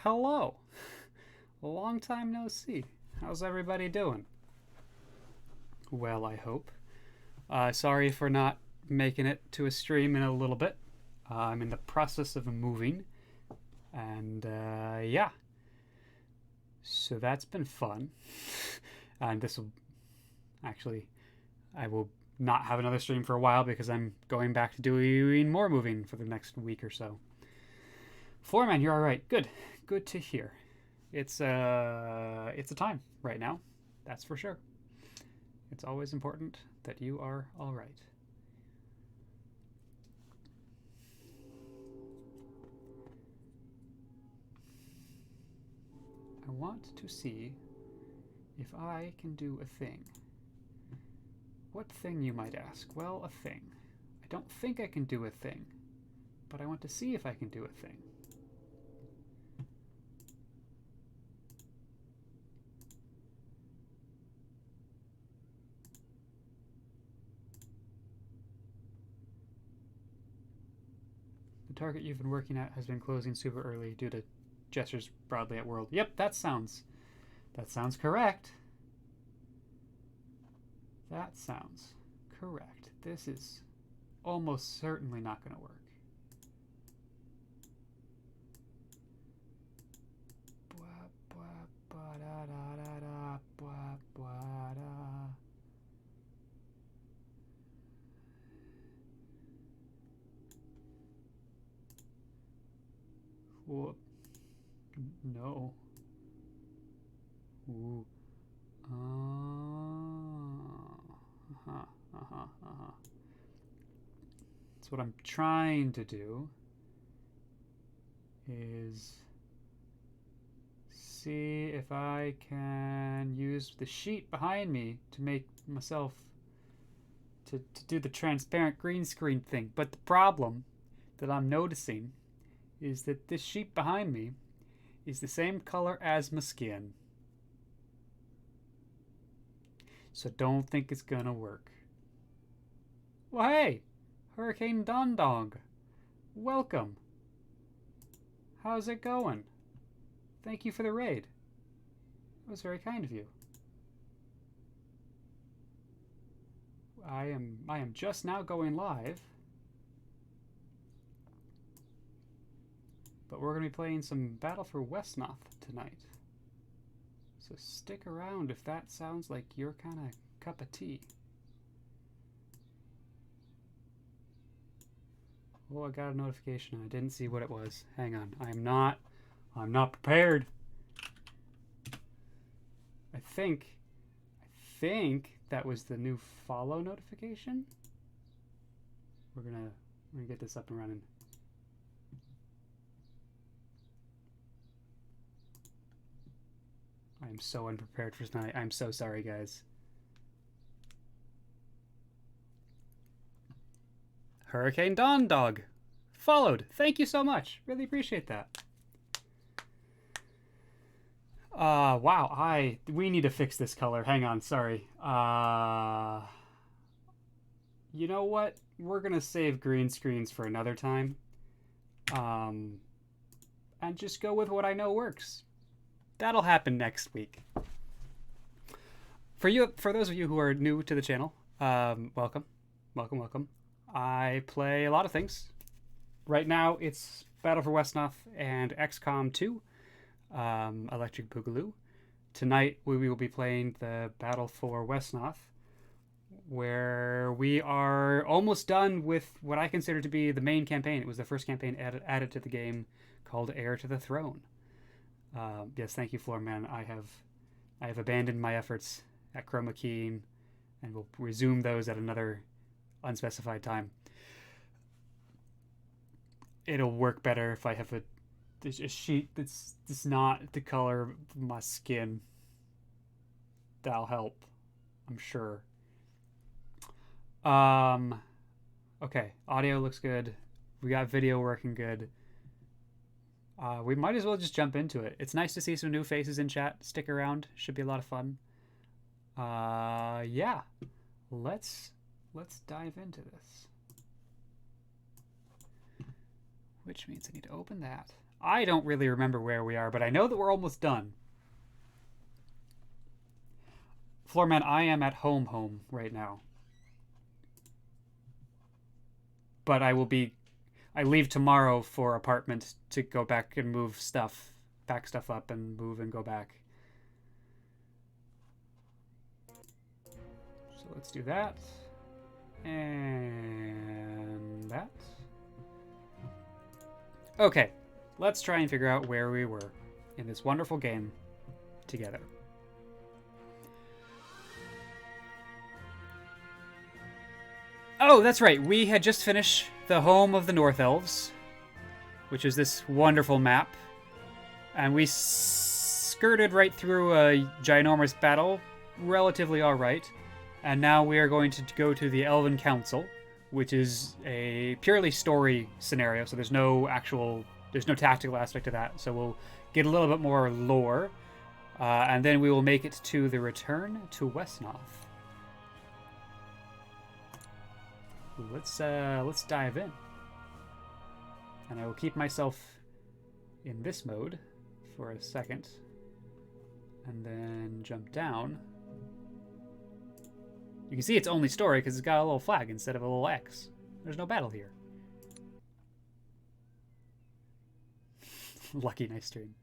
Hello. Long time no see. How's everybody doing? Well, I hope. Sorry for not making it to a stream in a little bit. I'm in the process of moving. And yeah. So that's been fun. And this will actually, I will not have another stream for a while because I'm going back to doing more moving for the next week or so. Floorman, you're all right. Good. Good to hear. It's a time right now. That's for sure. It's always important that you are all right. I want to see if I can do a thing. What thing, you might ask? Well, a thing. I don't think I can do a thing, but I want to see if I can do a thing. The target you've been working at has been closing super early due to gestures broadly at world. Yep, that sounds correct. That sounds correct. This is almost certainly not going to work. Whoop. No. Ooh. So what I'm trying to do is see if I can use the sheet behind me to make myself to do the transparent green screen thing. But the problem that I'm noticing is that this sheet behind me is the same color as my skin. So don't think it's gonna work. Well, hey, Hurricane Dondong, welcome. How's it going? Thank you for the raid. That was very kind of you. I am just now going live, but we're going to be playing some Battle for Wesnoth tonight. So stick around if that sounds like your kind of cup of tea. Oh, I got a notification and I didn't see what it was. Hang on. I'm not prepared. I think that was the new follow notification. We're gonna get this up and running. I am so unprepared for tonight. I'm so sorry, guys. Hurricane Dawn Dog followed. Thank you so much. Really appreciate that. Wow. We need to fix this color. Hang on. Sorry. You know what? We're gonna save green screens for another time. And just go with what I know works. That'll happen next week. For those of you who are new to the channel, welcome. I play a lot of things. Right now, it's Battle for Wesnoth and XCOM 2, Electric Boogaloo. Tonight, we will be playing the Battle for Wesnoth, where we are almost done with what I consider to be the main campaign. It was the first campaign added to the game called Heir to the Throne. Yes, thank you, Floorman. I have abandoned my efforts at chroma keying, and will resume those at another unspecified time. It'll work better if I have a sheet that's not the color of my skin. That'll help, I'm sure. Okay, audio looks good. We got video working good. We might as well just jump into it. It's nice to see some new faces in chat. Stick around. Should be a lot of fun. Yeah. Let's dive into this. Which means I need to open that. I don't really remember where we are, but I know that we're almost done. Floorman, I am at home right now. But I leave tomorrow for apartment to go back and move stuff, pack stuff up and move and go back. So let's do that. And that. Okay, let's try and figure out where we were in this wonderful game together. Oh, that's right. We had just finished the home of the North Elves, which is this wonderful map. And we skirted right through a ginormous battle, relatively alright. And now we are going to go to the Elven Council, which is a purely story scenario, so there's no tactical aspect to that. So we'll get a little bit more lore, and then we will make it to the return to Wesnoth. Let's dive in, and I will keep myself in this mode for a second, and then jump down. You can see it's only story because it's got a little flag instead of a little X. There's no battle here. Lucky, nice stream.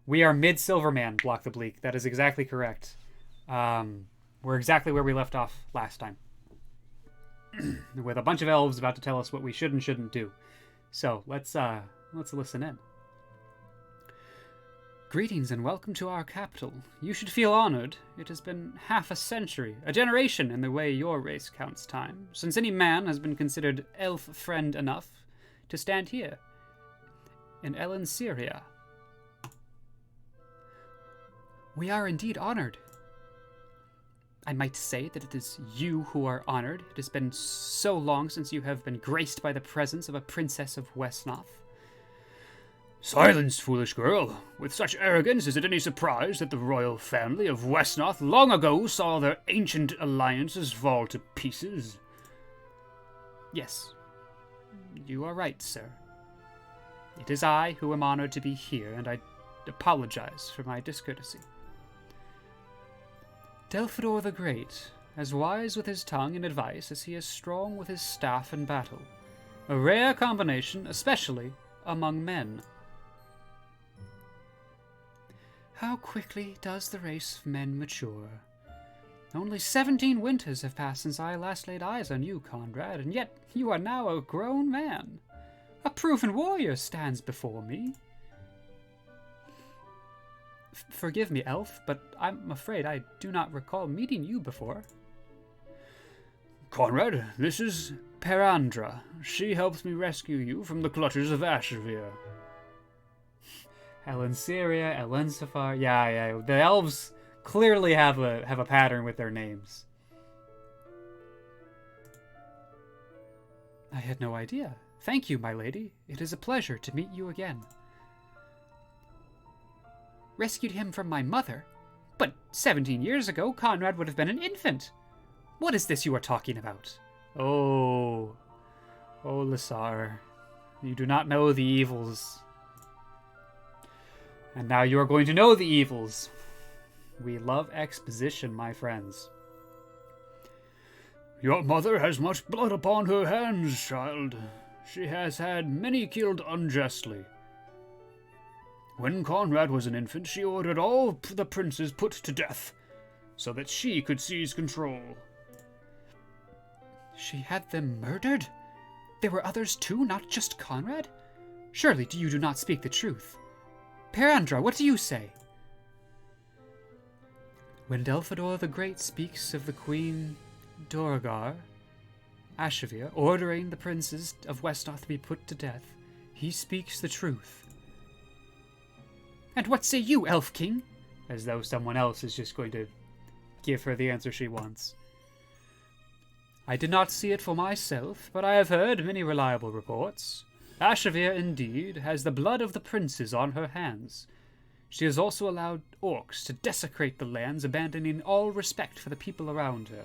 We are mid-Silverman, Block the Bleak. That is exactly correct. We're exactly where we left off last time. With a bunch of elves about to tell us what we should and shouldn't do. So, let's listen in. Greetings and welcome to our capital. You should feel honored. It has been half a century, a generation in the way your race counts time, since any man has been considered elf friend enough to stand here in Syria. We are indeed honored. I might say that it is you who are honored. It has been so long since you have been graced by the presence of a princess of Wesnoth. Silence, foolish girl. With such arrogance, is it any surprise that the royal family of Wesnoth long ago saw their ancient alliances fall to pieces? Yes, you are right, sir. It is I who am honored to be here, and I apologize for my discourtesy. Delphidor the Great, as wise with his tongue and advice as he is strong with his staff in battle. A rare combination, especially among men. How quickly does the race of men mature. Only 17 winters have passed since I last laid eyes on you, Conrad, and yet you are now a grown man. A proven warrior stands before me. Forgive me, elf, but I'm afraid I do not recall meeting you before. Conrad, this is Perandra. She helps me rescue you from the clutches of Ashevere. Syria, Elensafar. Yeah. The elves clearly have a pattern with their names. I had no idea. Thank you, my lady. It is a pleasure to meet you again. Rescued him from my mother? But 17 years ago, Conrad would have been an infant. What is this you are talking about? Oh, Lissar. You do not know the evils. And now you are going to know the evils. We love exposition, my friends. Your mother has much blood upon her hands, child. She has had many killed unjustly. When Conrad was an infant, she ordered all the princes put to death, so that she could seize control. She had them murdered? There were others too, not just Conrad? Surely you do not speak the truth. Perandra, what do you say? When Delphidor the Great speaks of the Queen Dorogar, Ashevere, ordering the princes of Wesnoth to be put to death, he speaks the truth. And what say you, Elf King? As though someone else is just going to give her the answer she wants. I did not see it for myself, but I have heard many reliable reports. Ashevere, indeed, has the blood of the princes on her hands. She has also allowed orcs to desecrate the lands, abandoning all respect for the people around her.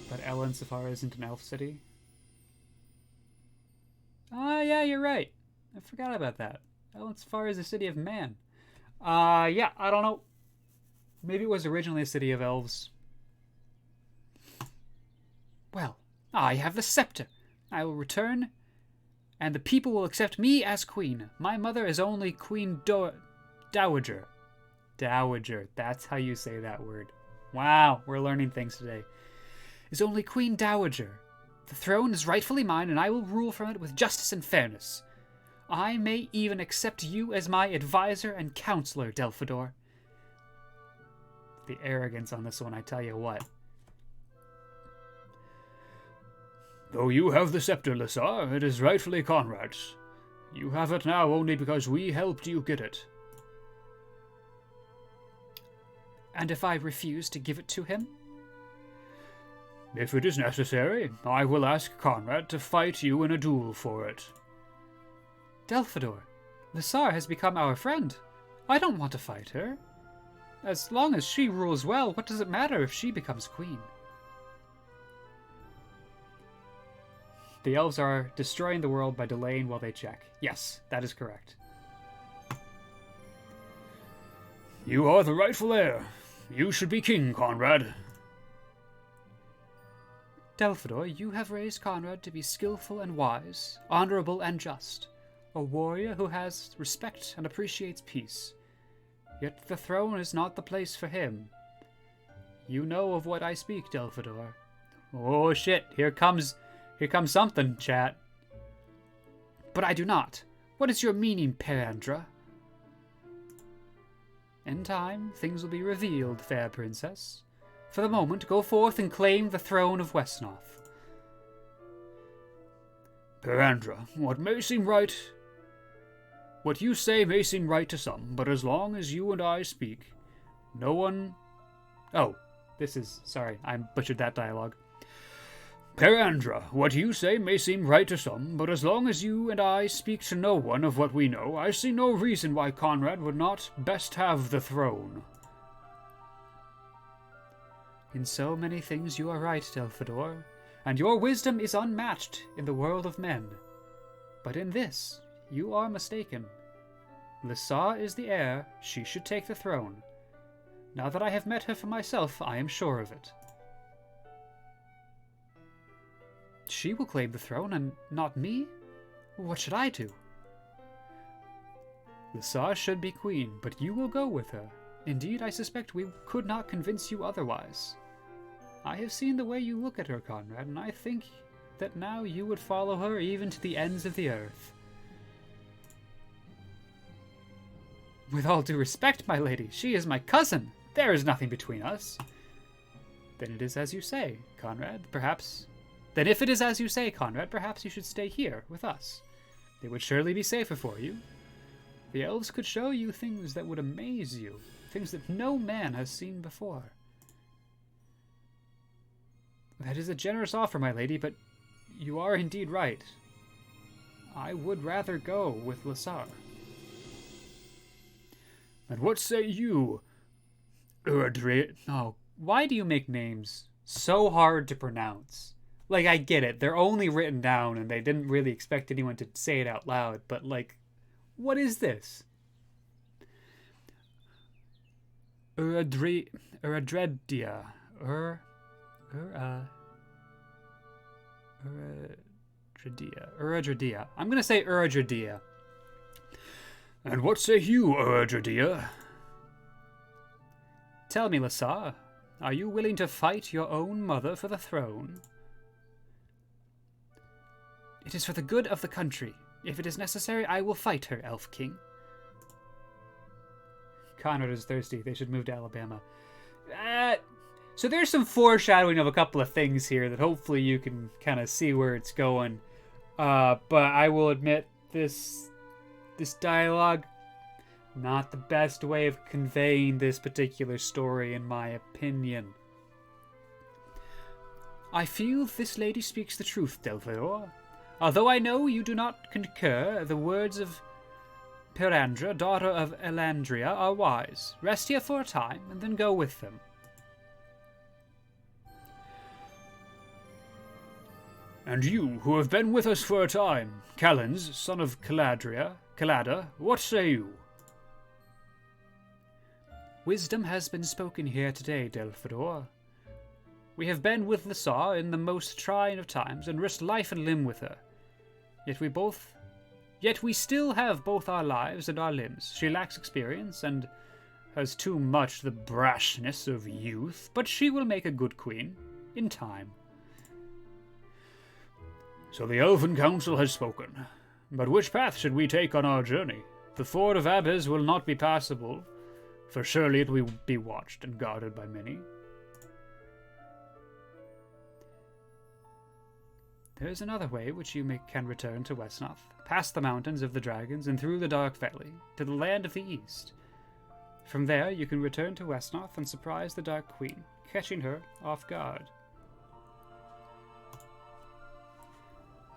But Elensafar isn't an elf city? Oh, yeah, you're right. I forgot about that. As far as the city of man. Yeah, I don't know. Maybe it was originally a city of elves. Well, I have the scepter. I will return, and the people will accept me as queen. My mother is only Queen Dowager. Dowager, that's how you say that word. Wow, we're learning things today. Is only Queen Dowager. The throne is rightfully mine, and I will rule from it with justice and fairness. I may even accept you as my advisor and counselor, Delphador. The arrogance on this one, I tell you what. Though you have the scepter, Lissar, it is rightfully Conrad's. You have it now only because we helped you get it. And if I refuse to give it to him? If it is necessary, I will ask Conrad to fight you in a duel for it. Delphador, Lissar has become our friend. I don't want to fight her. As long as she rules well, what does it matter if she becomes queen? The elves are destroying the world by delaying while they check. Yes, that is correct. You are the rightful heir. You should be king, Conrad. Delphador, you have raised Conrad to be skillful and wise, honorable and just, a warrior who has respect and appreciates peace. Yet the throne is not the place for him. You know of what I speak, Delphador. Oh shit, here comes something, chat. But I do not. What is your meaning, Perandra? In time, things will be revealed, fair princess. For the moment, go forth and claim the throne of Wesnoth. Perandra, what you say may seem right to some, but as long as you and I speak, no one... Oh, sorry, I butchered that dialogue. Perandra, what you say may seem right to some, but as long as you and I speak to no one of what we know, I see no reason why Conrad would not best have the throne. In so many things you are right, Delphador, and your wisdom is unmatched in the world of men. But in this, you are mistaken. Lissar is the heir, she should take the throne. Now that I have met her for myself, I am sure of it. She will claim the throne, and not me? What should I do? Lissar should be queen, but you will go with her. Indeed, I suspect we could not convince you otherwise. I have seen the way you look at her, Conrad, and I think that now you would follow her even to the ends of the earth. With all due respect, my lady, she is my cousin. There is nothing between us. Then it is as you say, Conrad, perhaps... Then if it is as you say, Conrad, perhaps you should stay here with us. It would surely be safer for you. The elves could show you things that would amaze you, things that no man has seen before. That is a generous offer, my lady, but you are indeed right. I would rather go with Lissar. And what say you, Urdre? Oh, why do you make names so hard to pronounce? Like, I get it. They're only written down, and they didn't really expect anyone to say it out loud. But, like, what is this? Uradredia. Uradredia. I'm going to say Uradredia. And what say you, Uradredia? Tell me, Lissar, are you willing to fight your own mother for the throne? It is for the good of the country. If it is necessary, I will fight her, Elf King. Conrad is thirsty. They should move to Alabama. So there's some foreshadowing of a couple of things here that hopefully you can kind of see where it's going. But I will admit, this dialogue, not the best way of conveying this particular story, in my opinion. I feel this lady speaks the truth, Delphador. Although I know you do not concur, the words of Perandra, daughter of Elandria, are wise. Rest here for a time, and then go with them. And you, who have been with us for a time, Callens, son of Callada, what say you? Wisdom has been spoken here today, Delphador. We have been with the Saw in the most trying of times, and risked life and limb with her. Yet we still have both our lives and our limbs. She lacks experience, and has too much the brashness of youth, but she will make a good queen, in time. So the Elven Council has spoken. But which path should we take on our journey? The ford of Abyss will not be passable, for surely it will be watched and guarded by many. There is another way which you can return to Wesnoth, past the mountains of the dragons and through the dark valley, to the land of the east. From there you can return to Wesnoth and surprise the Dark Queen, catching her off guard.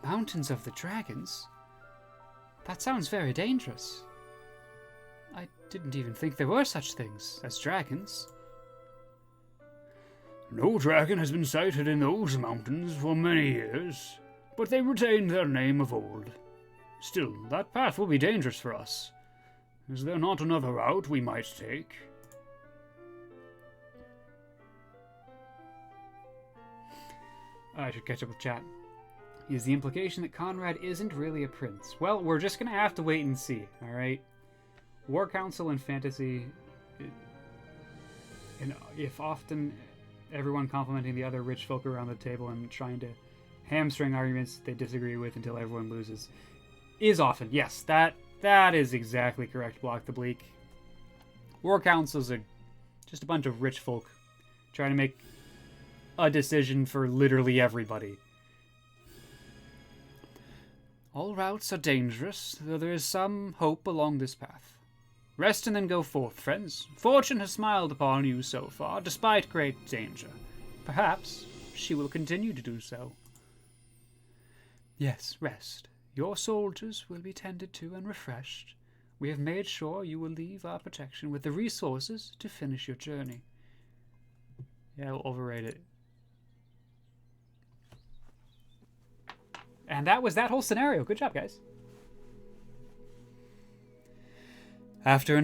Mountains of the dragons? That sounds very dangerous. I didn't even think there were such things as dragons. No dragon has been sighted in those mountains for many years, but they retained their name of old. Still, that path will be dangerous for us. Is there not another route we might take? I should catch up with chat. Is the implication that Conrad isn't really a prince? Well, we're just gonna have to wait and see, alright? War Council and fantasy, and if often everyone complimenting the other rich folk around the table and trying to hamstring arguments they disagree with until everyone loses, is often. Yes, that is exactly correct, Block the Bleak. War Councils are just a bunch of rich folk trying to make a decision for literally everybody. All routes are dangerous, though there is some hope along this path. Rest and then go forth, friends. Fortune has smiled upon you so far, despite great danger. Perhaps she will continue to do so. Yes, rest. Your soldiers will be tended to and refreshed. We have made sure you will leave our protection with the resources to finish your journey. Yeah, we'll overrate it. And that was that whole scenario. Good job, guys. After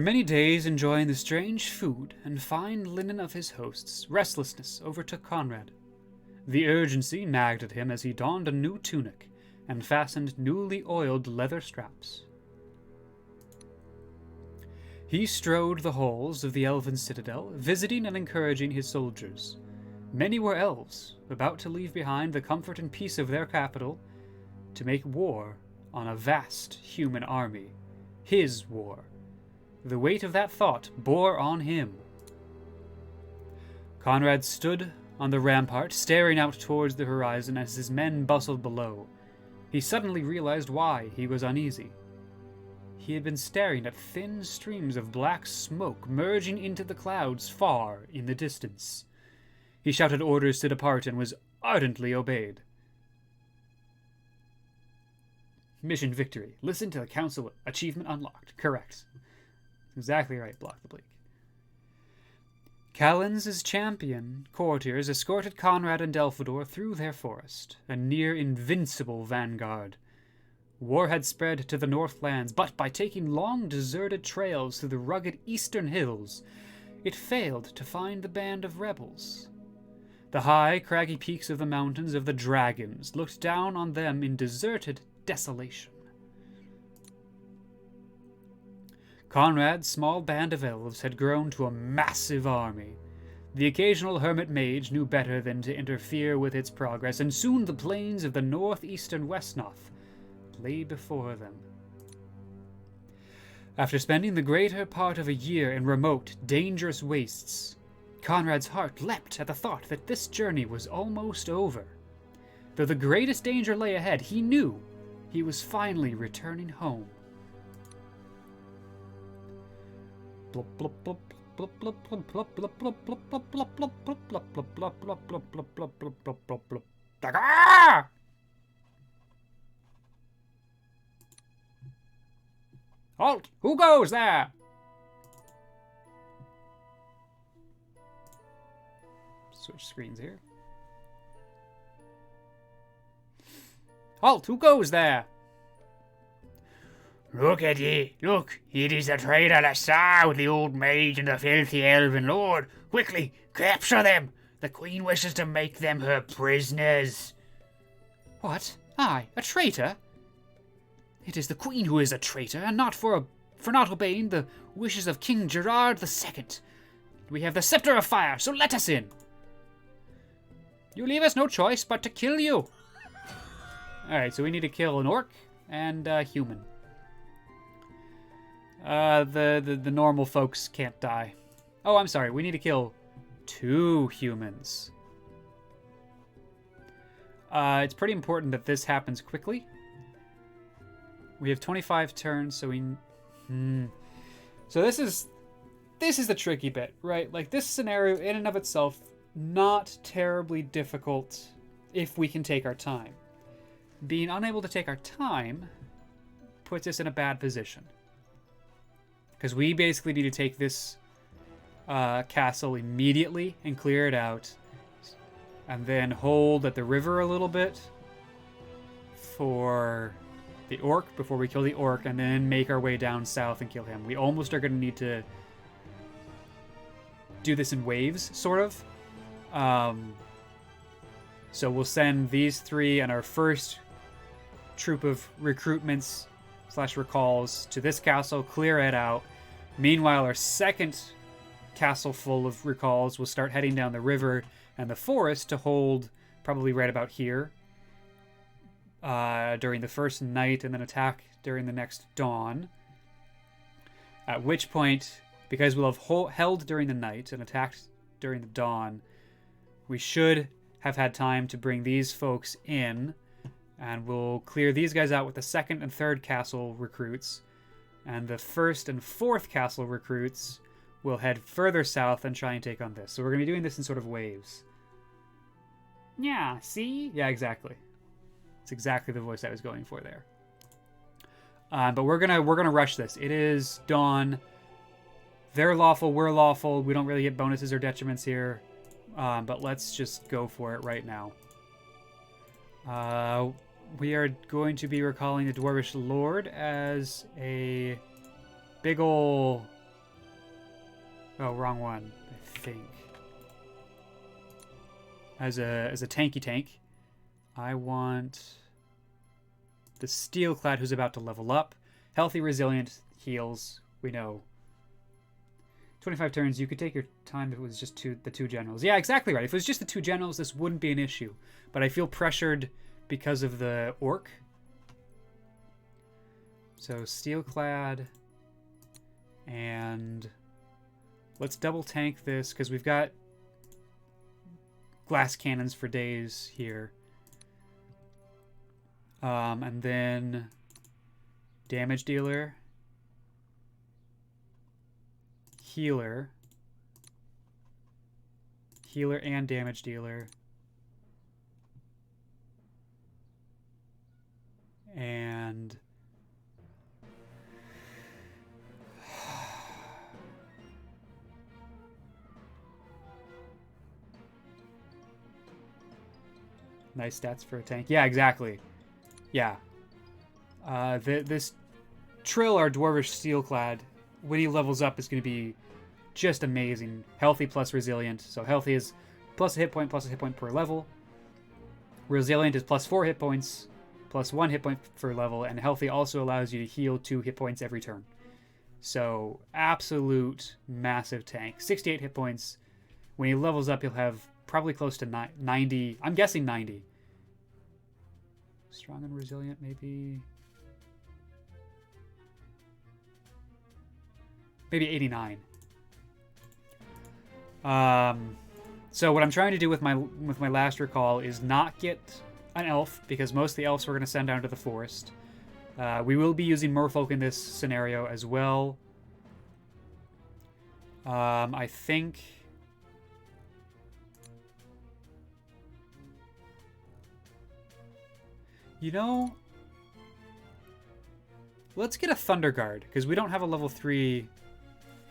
many days enjoying the strange food and fine linen of his hosts, restlessness overtook Conrad. The urgency nagged at him as he donned a new tunic and fastened newly oiled leather straps. He strode the halls of the elven citadel, visiting and encouraging his soldiers. Many were elves, about to leave behind the comfort and peace of their capital to make war on a vast human army. His war. The weight of that thought bore on him. Conrad stood on the rampart, staring out towards the horizon as his men bustled below. He suddenly realized why he was uneasy. He had been staring at thin streams of black smoke merging into the clouds far in the distance. He shouted orders to depart and was ardently obeyed. Mission victory. Listen to the council. Achievement unlocked. Correct. Exactly right, Block the Bleak. Callens' champion courtiers escorted Conrad and Delphador through their forest, a near-invincible vanguard. War had spread to the Northlands, but by taking long, deserted trails through the rugged eastern hills, it failed to find the band of rebels. The high, craggy peaks of the mountains of the dragons looked down on them in deserted desolation. Conrad's small band of elves had grown to a massive army. The occasional hermit mage knew better than to interfere with its progress, and soon the plains of the northeastern Wesnoth lay before them. After spending the greater part of a year in remote, dangerous wastes, Conrad's heart leapt at the thought that this journey was almost over. Though the greatest danger lay ahead, he knew he was finally returning home. Halt! Who goes there? Switch screens here. Halt! Who goes there? Look at ye! Look! It is the traitor Lassar with the old mage and the filthy elven lord! Quickly, capture them! The queen wishes to make them her prisoners. What? I, a traitor? It is the queen who is a traitor, and not for not obeying the wishes of King Gerard II. We have the Scepter of Fire, so let us in. You leave us no choice but to kill you. Alright, so we need to kill an orc and a human. The normal folks can't die. Oh, I'm sorry, we need to kill 2 humans. It's pretty important that this happens quickly. We have 25 turns, so we... So this is the tricky bit, right? Like, this scenario in and of itself, not terribly difficult if we can take our time. Being unable to take our time puts us in a bad position. Because we basically need to take this castle immediately and clear it out. And then hold at the river a little bit for the orc before we kill the orc, and then make our way down south and kill him. We almost are going to need to do this in waves, sort of. So we'll send these 3 and our first troop of recruitments / recalls to this castle, clear it out. Meanwhile, our second castle full of recalls will start heading down the river and the forest to hold probably right about here during the first night, and then attack during the next dawn. At which point, because we'll have held during the night and attacked during the dawn, we should have had time to bring these folks in, and we'll clear these guys out with the 2nd and 3rd castle recruits, and the 1st and 4th castle recruits will head further south and try and take on this. So we're going to be doing this in sort of waves. Yeah, see? Yeah, exactly. It's exactly the voice I was going for there. But we're gonna rush this. It is dawn. They're lawful, we're lawful. We don't really get bonuses or detriments here. But let's just go for it right now. We are going to be recalling the Dwarvish Lord as a big ol'... Oh, wrong one, I think. As a tanky tank. I want the Steelclad, who's about to level up. Healthy, resilient, heals. We know. 25 turns. You could take your time if it was just the 2 generals. Yeah, exactly right. If it was just the 2 generals, this wouldn't be an issue. But I feel pressured because of the orc. So Steelclad. And let's double tank this, because we've got glass cannons for days here. And then damage dealer, healer and damage dealer, and nice stats for a tank. Yeah, exactly. Yeah. This Trill, our Dwarvish Steelclad, when he levels up, is going to be just amazing. Healthy plus resilient. So healthy is plus a hit point per level. Resilient is plus 4 hit points, plus 1 hit point per level. And healthy also allows you to heal 2 hit points every turn. So absolute massive tank. 68 hit points. When he levels up, he'll have probably close to 90. I'm guessing 90. Strong and resilient, maybe 89. So what I'm trying to do with my last recall is not get an elf, because most of the elves we're going to send down to the forest. We will be using merfolk in this scenario as well. I think... You know, let's get a Thunder Guard, because we don't have a level 3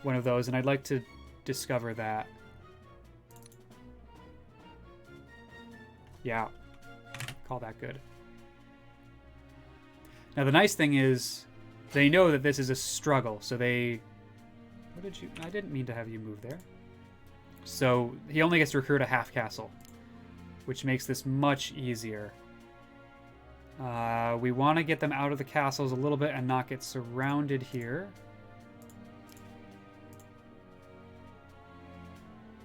one of those, and I'd like to discover that. Yeah, call that good. Now, the nice thing is they know that this is a struggle, so they... What did you... I didn't mean to have you move there. So he only gets to recruit a half castle, which makes this much easier. We want to get them out of the castles a little bit and not get surrounded here.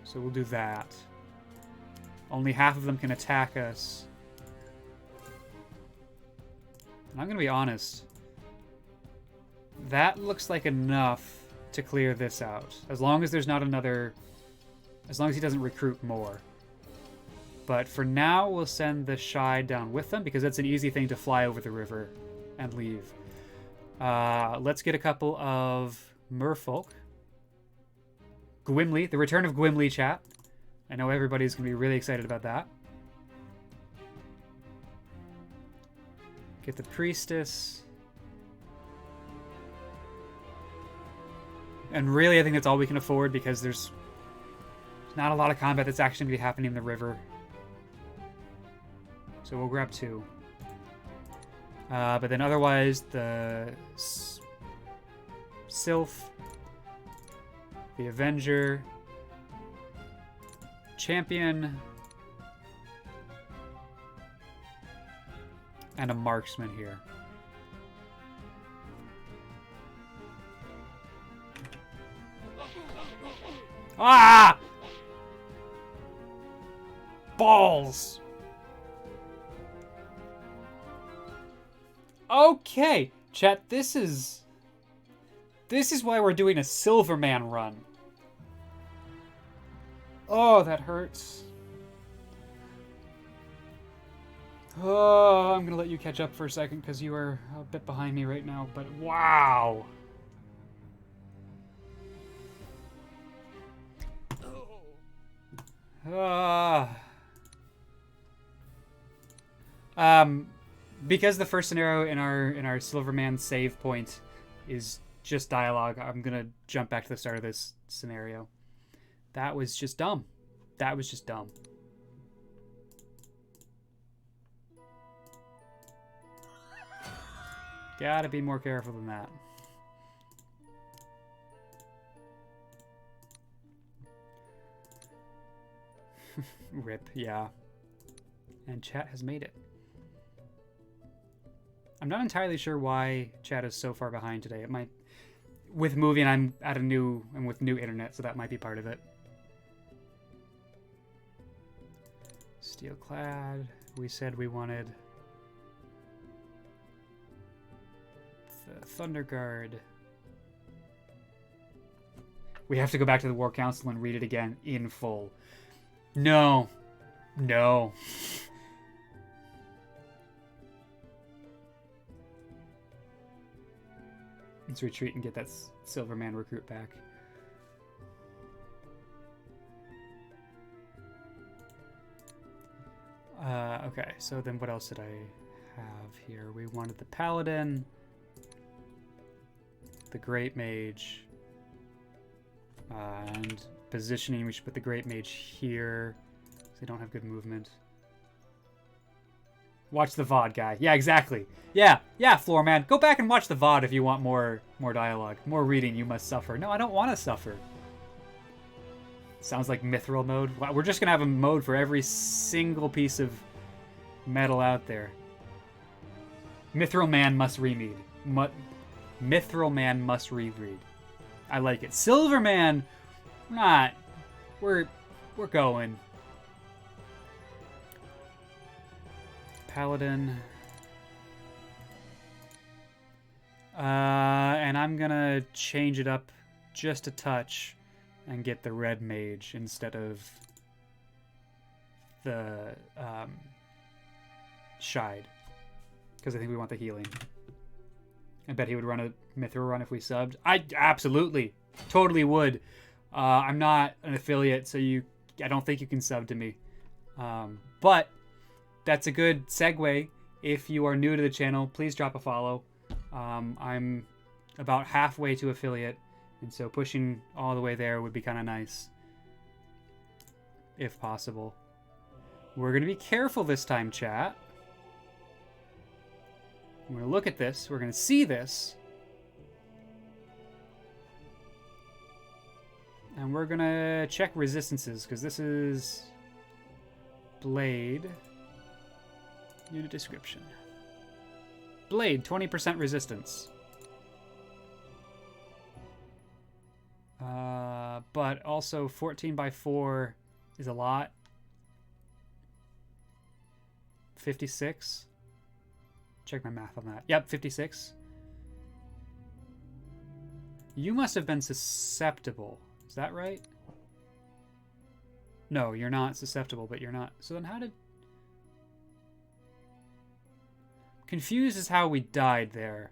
So we'll do that. Only half of them can attack us. And I'm going to be honest. That looks like enough to clear this out. As long as there's not another... As long as he doesn't recruit more. But for now, we'll send the Shy down with them, because that's an easy thing to fly over the river and leave. Let's get a couple of merfolk. Gwimli, the return of Gwimli, chat. I know everybody's going to be really excited about that. Get the priestess. And really, I think that's all we can afford, because there's not a lot of combat that's actually going to be happening in the river. So we'll grab 2. But then otherwise, the Sylph, the Avenger, Champion, and a Marksman here. Ah! Balls! Okay, chat, this is why we're doing a Silverman run. Oh, that hurts. Oh, I'm gonna let you catch up for a second because you are a bit behind me right now, but wow. Because the first scenario in our Silverman save point is just dialogue, I'm gonna jump back to the start of this scenario. That was just dumb. That was just dumb. Gotta be more careful than that. Rip, yeah. And chat has made it. I'm not entirely sure why chat is so far behind today. It might... With moving, I'm at a new... and with new internet, so that might be part of it. Steelclad. We said we wanted... the Thunder Guard. We have to go back to the War Council and read it again in full. No. No. Let's retreat and get that Silverman recruit back. Okay, so then what else did I have here? We wanted the Paladin, the Great Mage, and positioning. We should put the Great Mage here, so they don't have good movement. Watch the VOD, guy. Yeah, exactly. Yeah, Floor Man. Go back and watch the VOD if you want more dialogue. More reading, you must suffer. No, I don't want to suffer. Sounds like Mithril mode. Wow, we're just going to have a mode for every single piece of metal out there. Mithril Man must reread. Mithril Man must reread. I like it. Silverman, not. We're going. Paladin. And I'm gonna change it up just a touch and get the Red Mage instead of the Shide, because I think we want the healing. I bet he would run a Mithril run if we subbed. I absolutely, totally would. I'm not an affiliate, so I don't think you can sub to me. But that's a good segue. If you are new to the channel, please drop a follow. I'm about halfway to affiliate, and so pushing all the way there would be kind of nice, if possible. We're going to be careful this time, chat. We're going to look at this. We're going to see this. And we're going to check resistances, because this is Blade. Unit description. Blade, 20% resistance. But also 14 by 4 is a lot. 56. Check my math on that. Yep, 56. You must have been susceptible. Is that right? No, you're not susceptible, but you're not. So then how did... Confused is how we died there.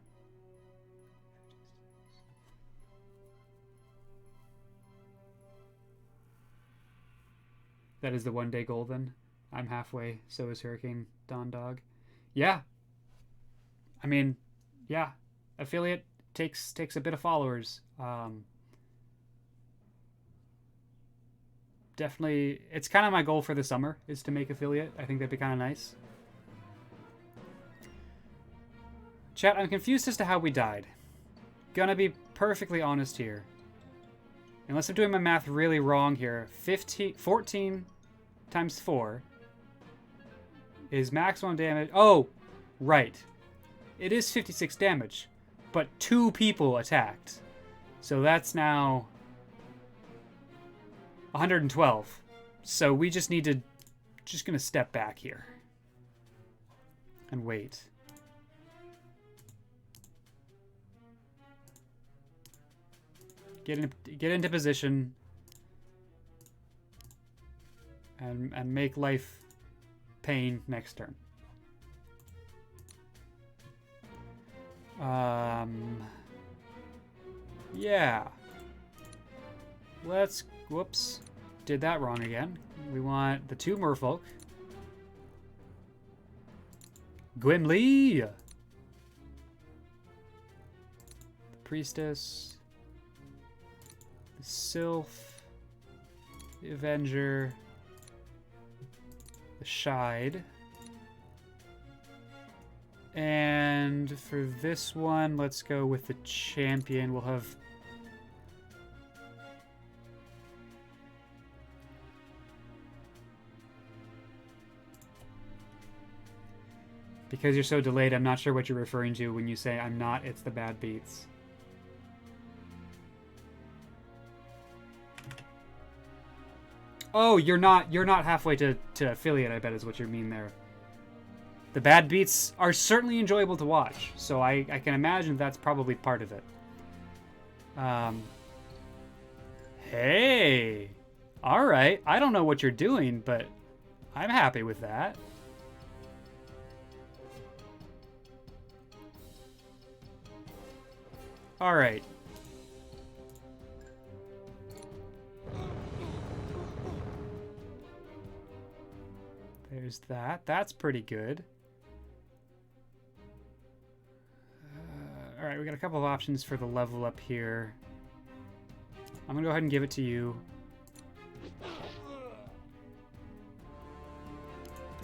That is the 1 day goal then. I'm halfway. So is Hurricane Dawn Dog. Yeah. I mean, yeah. Affiliate takes a bit of followers. Definitely, it's kind of my goal for the summer is to make affiliate. I think that'd be kind of nice. Chat, I'm confused as to how we died. Gonna be perfectly honest here. Unless I'm doing my math really wrong here. 14 times 4 is maximum damage. Oh, right. It is 56 damage, but 2 people attacked. So that's now 112. So we just need to... Just gonna step back here. And wait. Get into position. And make life pain next turn. Yeah. Let's... Whoops. Did that wrong again. We want the 2 merfolk. Gwimli! The priestess. The sylph. The avenger. The shide. And for this one, let's go with the champion. We'll have... Because you're so delayed, I'm not sure what you're referring to when you say I'm not, it's the bad beats. Oh, you're not halfway to affiliate, I bet is what you mean there. The bad beats are certainly enjoyable to watch, so I can imagine that's probably part of it. Hey! Alright, I don't know what you're doing, but I'm happy with that. Alright. There's that. That's pretty good. Alright, we got a couple of options for the level up here. I'm gonna go ahead and give it to you.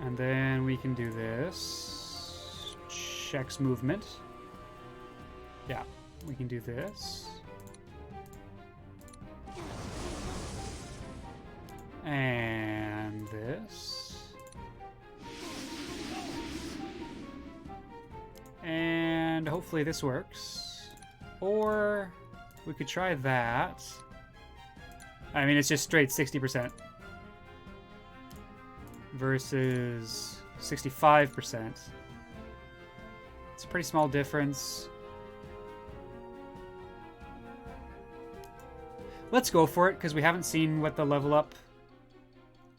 And then we can do this. Checks movement. Yeah. We can do this. And this. And hopefully this works. Or we could try that. I mean, it's just straight 60% versus 65%. It's a pretty small difference. Let's go for it, because we haven't seen what the level up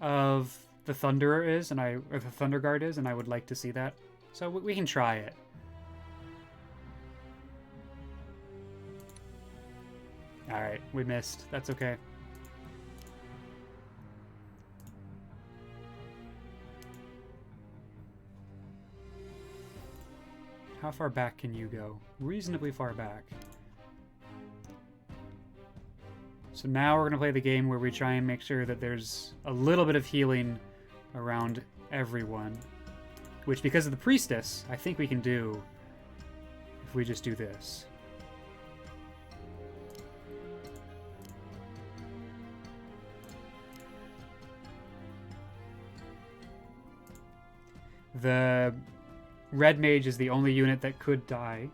of the Thunderer is, or the Thunder Guard is, and I would like to see that. So we can try it. Alright, we missed. That's okay. How far back can you go? Reasonably far back. So now we're going to play the game where we try and make sure that there's a little bit of healing around everyone. Which, because of the priestess, I think we can do. if we just do this. The red mage is the only unit that could die.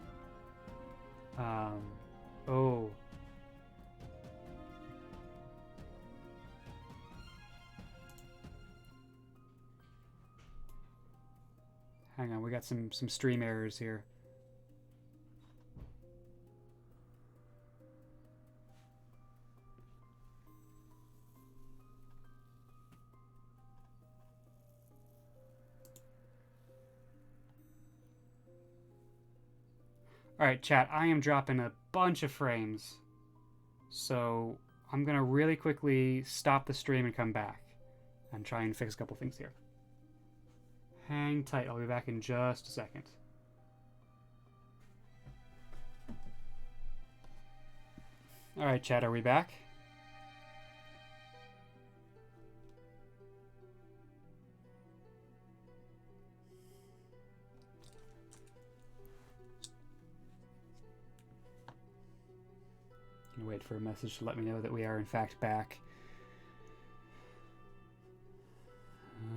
Oh. Hang on, we got some stream errors here. Alright, chat, I am dropping a bunch of frames. So I'm going to really quickly stop the stream and come back and try and fix a couple things here. Hang tight, I'll be back in just a second. Alright, chat, are we back? Wait for a message to let me know that we are in fact back.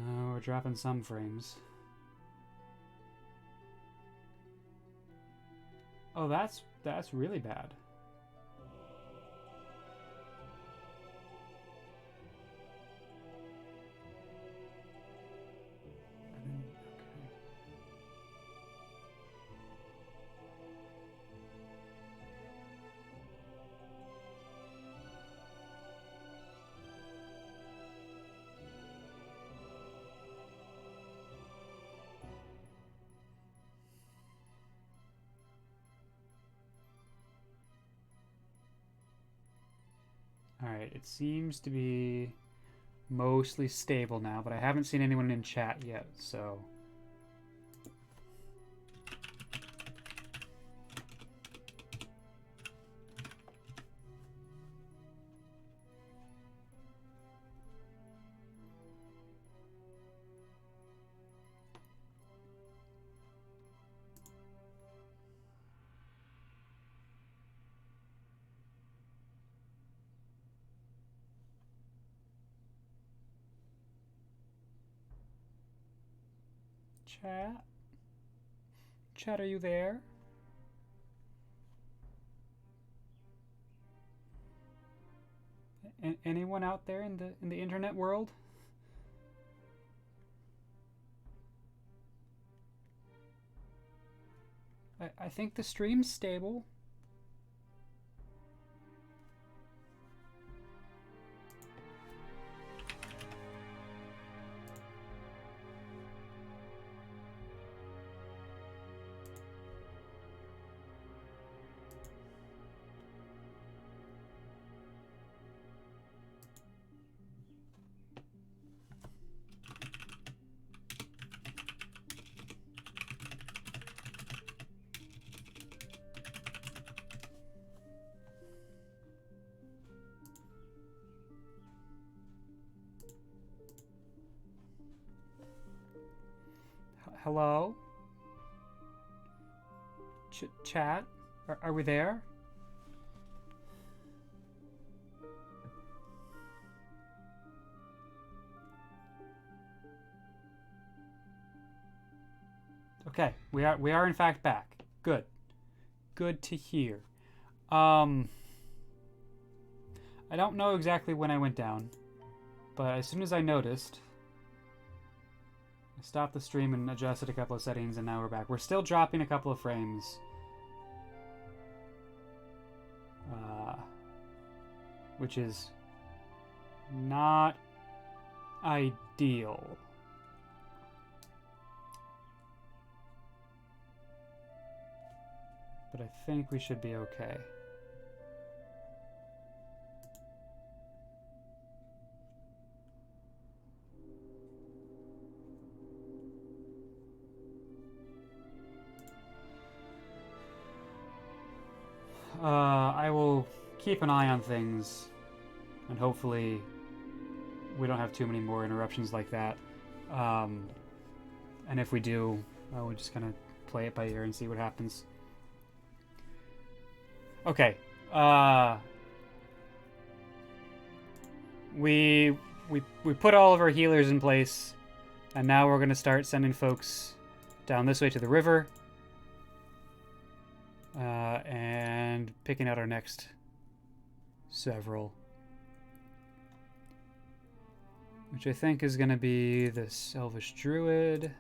We're dropping some frames. Oh, that's really bad. Alright, it seems to be mostly stable now, but I haven't seen anyone in chat yet, so... Chat? Chat, are you there? Anyone out there in the internet world? I think the stream's stable. Hello? Chat? Are we there? Okay, we are in fact back. Good. Good to hear. I don't know exactly when I went down, but as soon as I noticed, I stopped the stream and adjusted a couple of settings, and now we're back. We're still dropping a couple of frames. Which is not ideal. But I think we should be okay. I will keep an eye on things, and hopefully we don't have too many more interruptions like that. And if we do, we'll just kind of play it by ear and see what happens. Okay. We put all of our healers in place, and now we're gonna start sending folks down this way to the river, and picking out our next several, which I think is gonna be this elvish druid,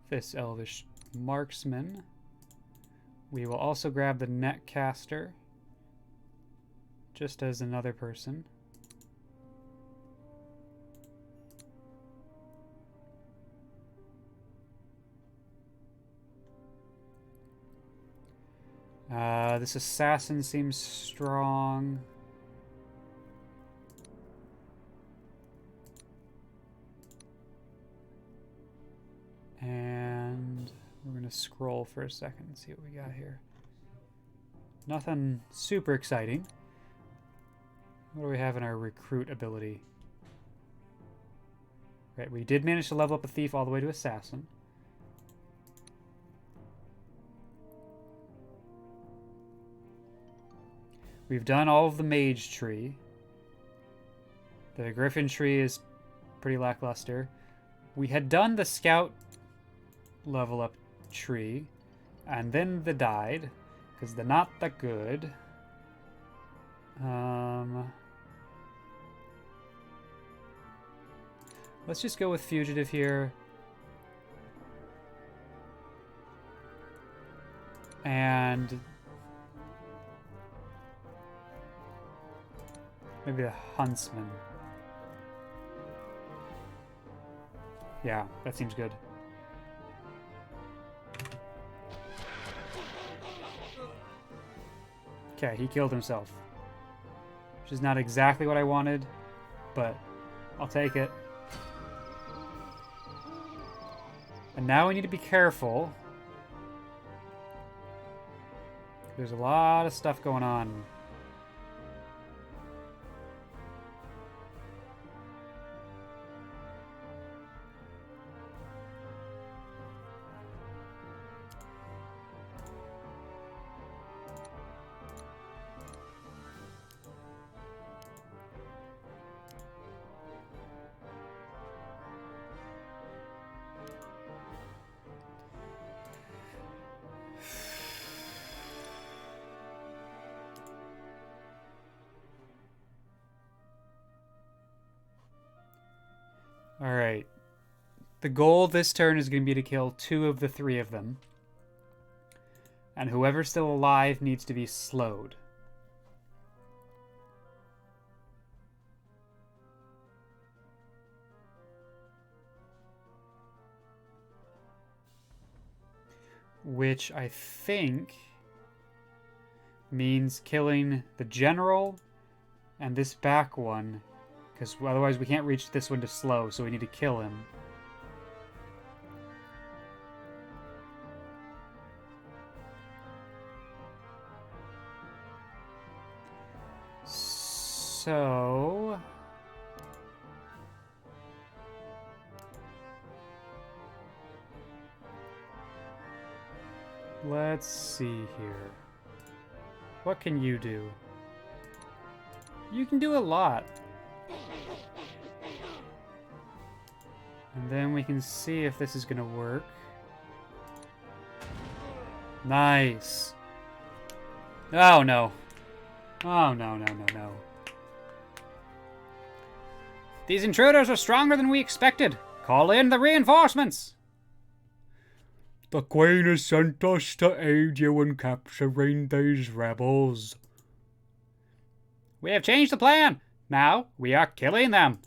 this elvish marksman. We will also grab the netcaster, just as another person. This assassin seems strong. And we're going to scroll for a second and see what we got here. Nothing super exciting. What do we have in our recruit ability? Right, we did manage to level up a thief all the way to assassin. We've done all of the mage tree. The griffin tree is pretty lackluster. We had done the scout level up tree, and then the died, because they're not that good. Let's just go with fugitive here. And maybe the huntsman. Yeah, that seems good. Okay, he killed himself. Which is not exactly what I wanted, but I'll take it. And now we need to be careful. There's a lot of stuff going on. Alright. The goal this turn is going to be to kill 2 of the 3 of them. And whoever's still alive needs to be slowed. Which I think means killing the general and this back one, because otherwise we can't reach this one to slow, so we need to kill him. So let's see here. What can you do? You can do a lot. And then we can see if this is going to work. Nice. Oh, no. Oh, no, no, no, no. These intruders are stronger than we expected. Call in the reinforcements. The Queen has sent us to aid you in capturing these rebels. We have changed the plan. Now we are killing them.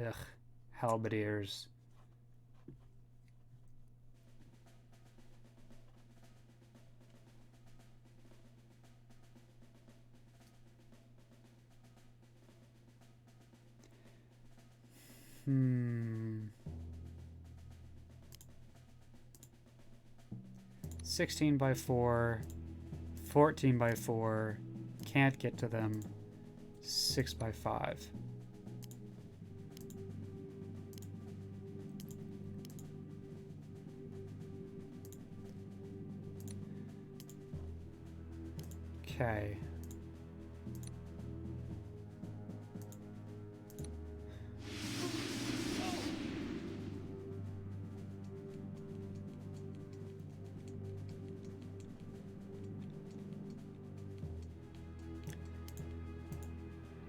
Ugh, halberdiers. Hmm. 16 by 4, 14 by 4, can't get to them, 6 by 5. Okay.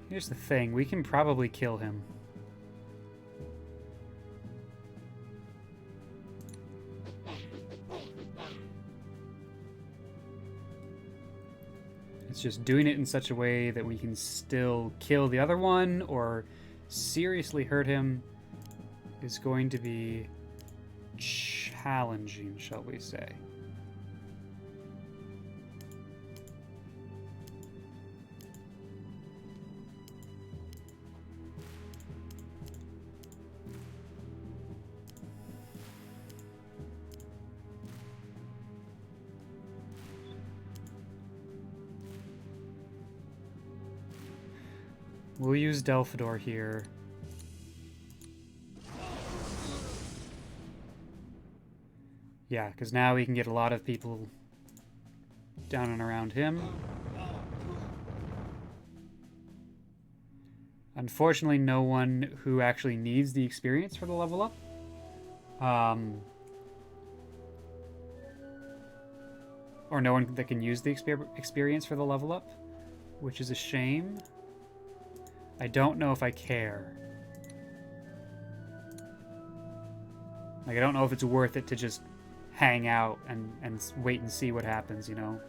Here's the thing, we can probably kill him. It's just doing it in such a way that we can still kill the other one or seriously hurt him is going to be challenging, shall we say. We'll use Delphador here. Yeah, because now we can get a lot of people down and around him. Unfortunately, no one who actually needs the experience for the level up. Or no one that can use the experience for the level up, which is a shame. I don't know if I care. Like, I don't know if it's worth it to just hang out and wait and see what happens, you know?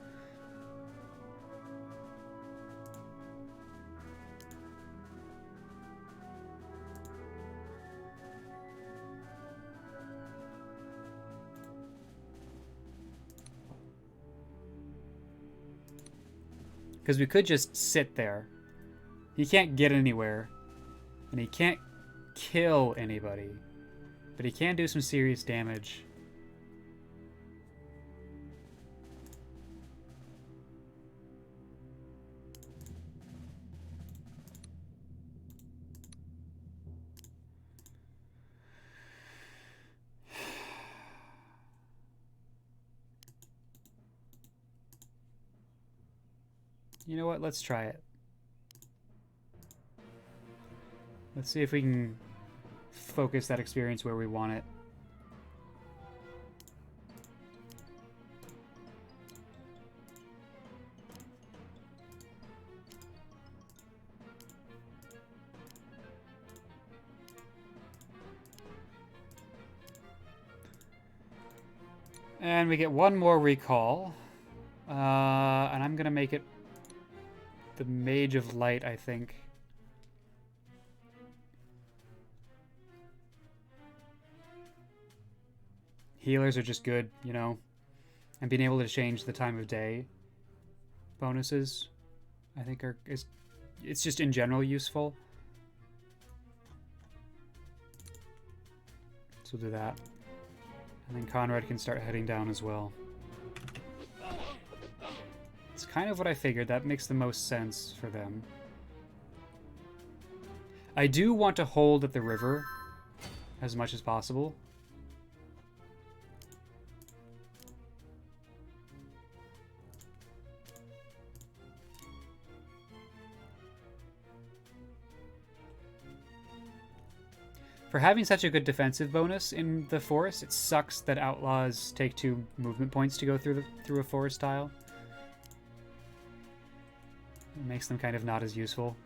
Because we could just sit there. He can't get anywhere. And he can't kill anybody. But he can do some serious damage. You know what? Let's try it. Let's see if we can focus that experience where we want it. And we get one more recall. And I'm going to make it the Mage of Light, I think. Healers are just good, you know. And being able to change the time of day bonuses, I think it's just in general useful. So we'll do that. And then Conrad can start heading down as well. It's kind of what I figured. That makes the most sense for them. I do want to hold at the river as much as possible. For having such a good defensive bonus in the forest, it sucks that outlaws take 2 movement points to go through a forest tile. It makes them kind of not as useful.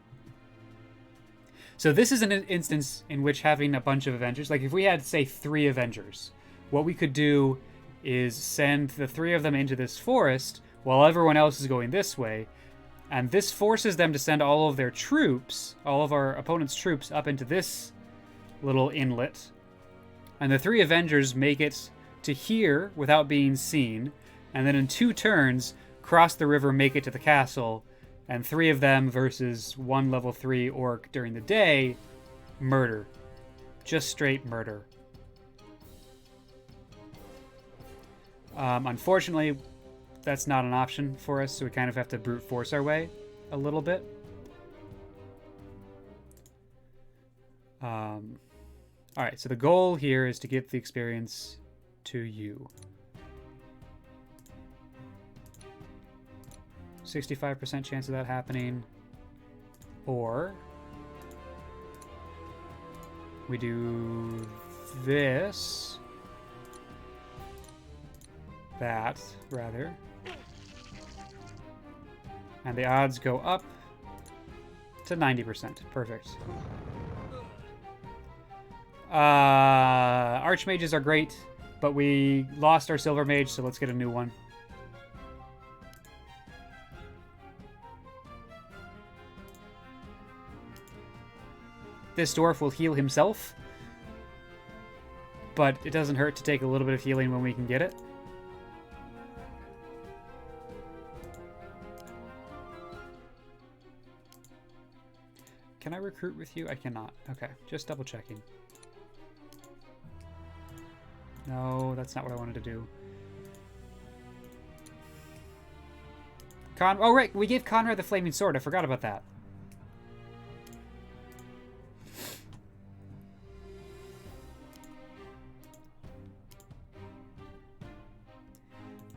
So this is an instance in which having a bunch of Avengers, like if we had, say, 3 Avengers, what we could do is send the 3 of them into this forest while everyone else is going this way, and this forces them to send all of their troops, all of our opponent's troops, up into this little inlet, and the 3 Avengers make it to here without being seen, and then in 2 turns cross the river, make it to the castle, and 3 of them versus 1 level 3 orc during the day, murder. Just straight murder. Unfortunately, that's not an option for us, so we kind of have to brute force our way a little bit. Alright, so the goal here is to give the experience to you. 65% chance of that happening. Or we do this. That, rather. And the odds go up to 90%. Perfect. Archmages are great, but we lost our Silver Mage, so let's get a new one. This dwarf will heal himself, but it doesn't hurt to take a little bit of healing when we can get it. Can I recruit with you? I cannot. Okay, just double checking. No, that's not what I wanted to do. Oh, right, we gave Conrad the Flaming Sword. I forgot about that.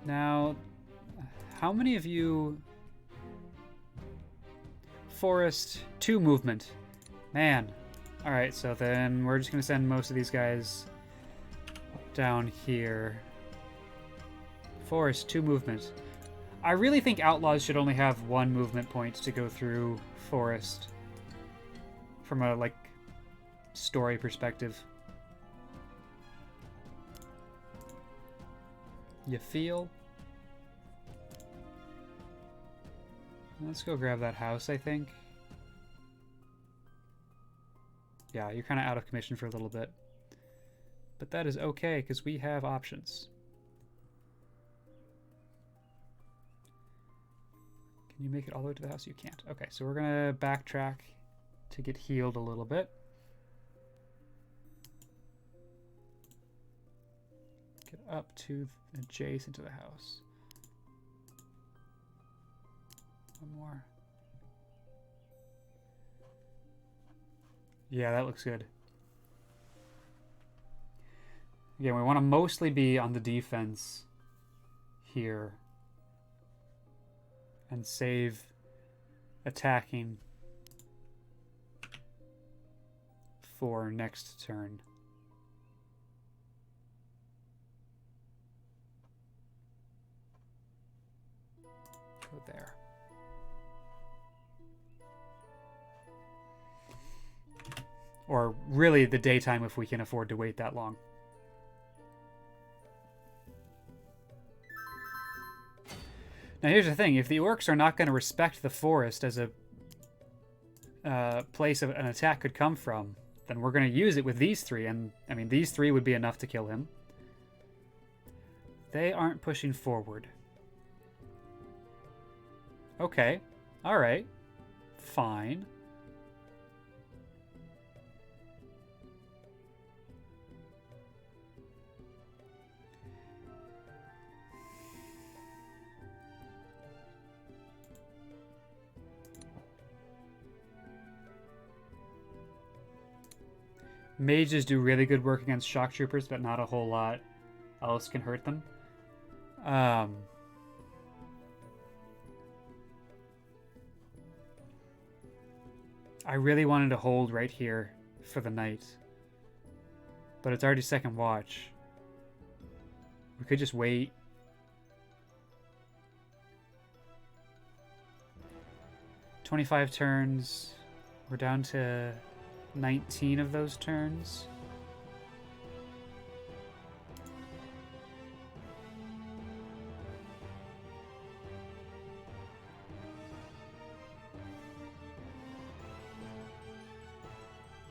Now, how many of you... Forest 2 movement. Man. Alright, so then we're just going to send most of these guys down here. Forest 2 movement. I really think outlaws should only have 1 movement point to go through forest. From a, like, story perspective. You feel? Let's go grab that house, I think. Yeah, you're kind of out of commission for a little bit. But that is okay, because we have options. Can you make it all the way to the house? You can't. Okay, so we're going to backtrack to get healed a little bit. Get up to adjacent to the house. One more. Yeah, that looks good. Again, we want to mostly be on the defense here. And save attacking for next turn. Go there. Or really the daytime if we can afford to wait that long. Now here's the thing, if the orcs are not going to respect the forest as a place an attack could come from, then we're going to use it with these 3, and I mean these 3 would be enough to kill him. They aren't pushing forward. Okay, alright, fine. Mages do really good work against shock troopers, but not a whole lot else can hurt them. I really wanted to hold right here for the night, but it's already second watch. We could just wait. "25 turns. We're down to 19 of those turns.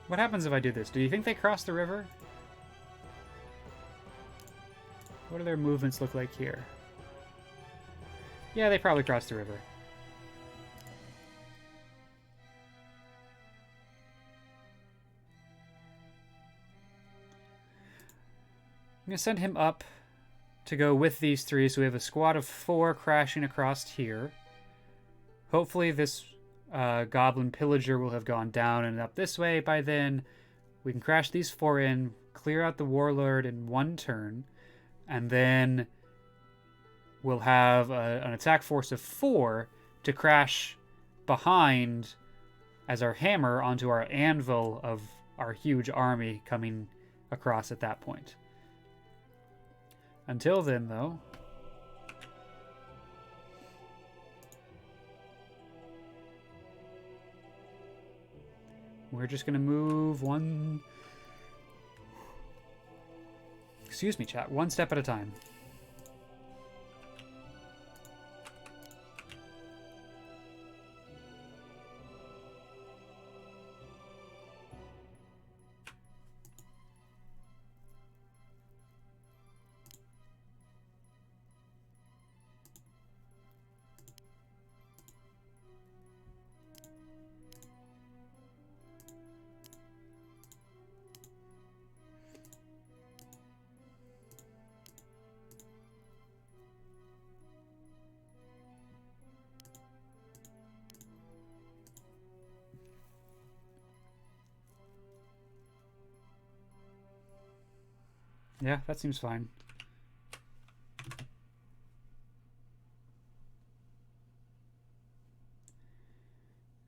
What happens if I do this? Do you think they cross the river? What do their movements look like here? Yeah, they probably cross the river. I'm going to send him up to go with these 3, so we have a squad of 4 crashing across here. Hopefully this goblin pillager will have gone down and up this way by then. We can crash these 4 in, clear out the warlord in 1 turn, and then we'll have an attack force of 4 to crash behind as our hammer onto our anvil of our huge army coming across at that point. Until then, though, we're just going to move one... Excuse me, chat. One step at a time. Yeah, that seems fine.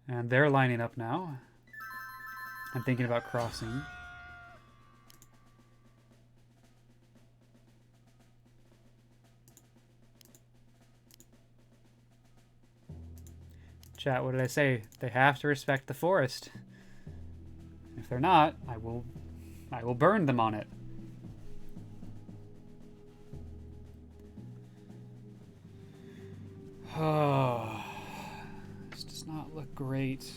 And they're lining up now. I'm thinking about crossing. Chat, what did I say? They have to respect the forest. If they're not, I will burn them on it. Oh, this does not look great.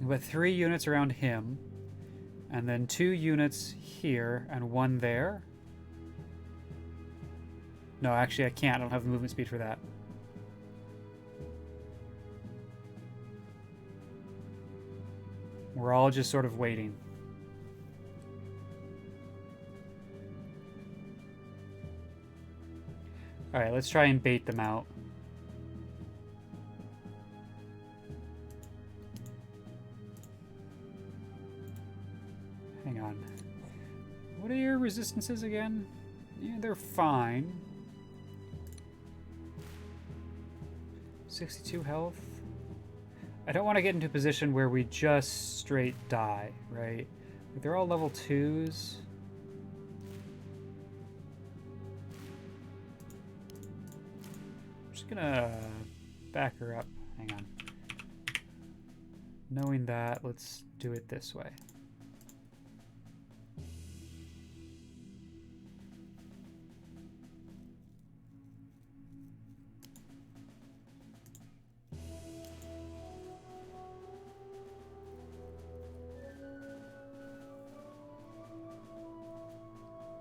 With 3 units around him, and then 2 units here, and 1 there. No, actually I can't. I don't have the movement speed for that. We're all just sort of waiting. Alright, let's try and bait them out. Hang on. What are your resistances again? Yeah, they're fine. 62 health. I don't want to get into a position where we just straight die, right? Like they're all level 2s. I'm just gonna back her up. Hang on. Knowing that, let's do it this way.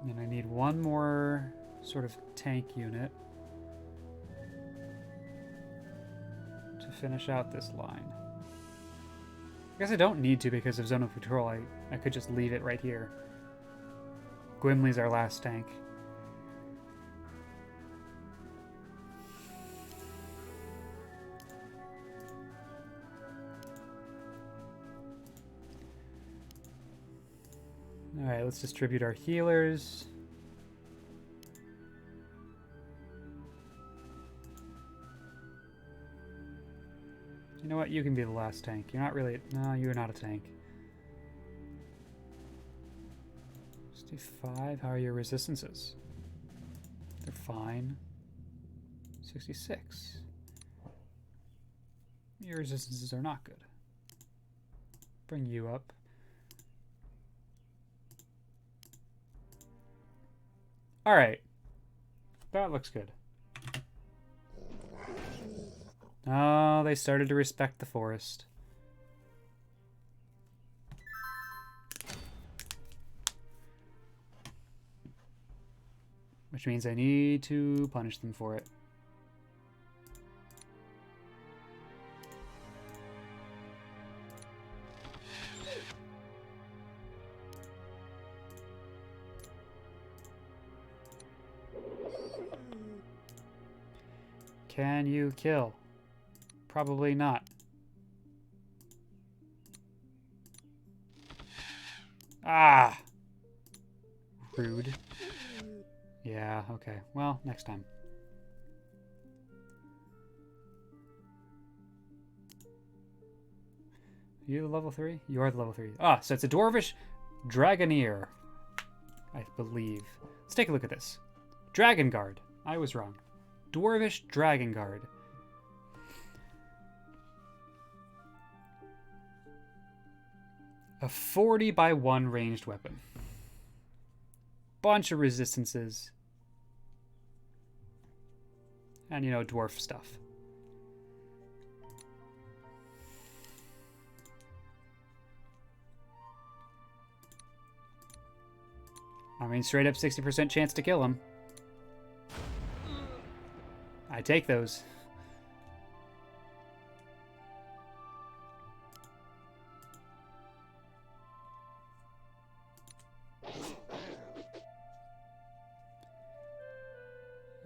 And I need one more sort of tank unit to finish out this line. I guess I don't need to because of Zone of Patrol. I could just leave it right here. Gwimli's our last tank. Alright, let's distribute our healers. You know what? You can be the last tank. You're not really... No, you're not a tank. 65. How are your resistances? They're fine. 66. Your resistances are not good. Bring you up. Alright. That looks good. Oh, they started to respect the forest. Which means I need to punish them for it. Can you kill? Probably not. Ah! Rude. Yeah, okay. Well, next time. Are you the level 3? You are the level 3. Ah, so it's a Dwarvish Dragoneer, I believe. Let's take a look at this. Dragon Guard. I was wrong. Dwarvish Dragon Guard. A 40 by 1 ranged weapon. Bunch of resistances. And, you know, dwarf stuff. I mean, straight up 60% chance to kill him. I take those.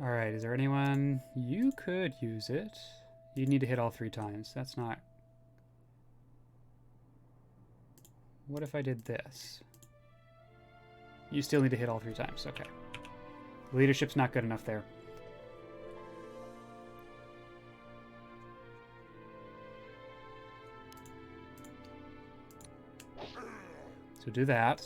Alright, is there anyone? You could use it. You need to hit all 3 times. That's not... What if I did this? You still need to hit all 3 times. Okay. Leadership's not good enough there. So do that.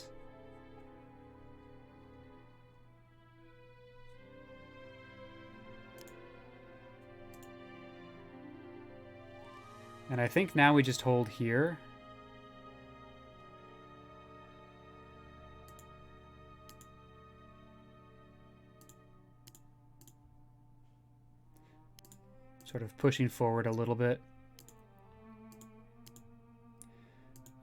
And I think now we just hold here. Sort of pushing forward a little bit.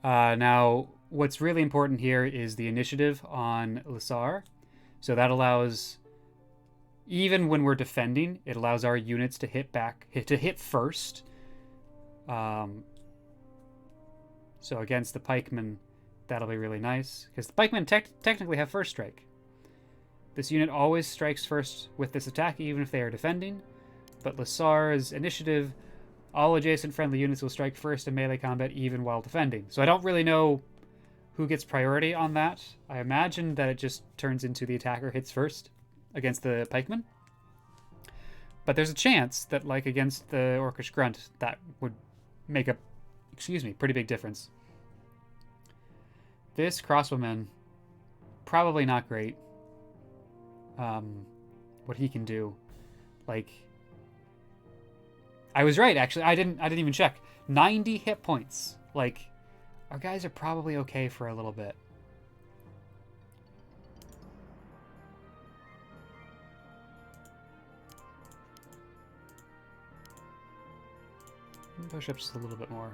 Now, what's really important here is the initiative on Lissar. So that allows, even when we're defending, it allows our units to hit first. So against the pikemen, that'll be really nice. Because the pikemen technically have first strike. This unit always strikes first with this attack, even if they are defending. But Lissar's initiative, all adjacent friendly units will strike first in melee combat, even while defending. So I don't really know who gets priority on that. I imagine that it just turns into the attacker hits first against the pikemen. But there's a chance that, like against the Orcish Grunt, that would make a, pretty big difference. This crossbowman, probably not great. What he can do, like, I was right actually. I didn't even check. 90 hit points. Like, our guys are probably okay for a little bit. Push up just a little bit more.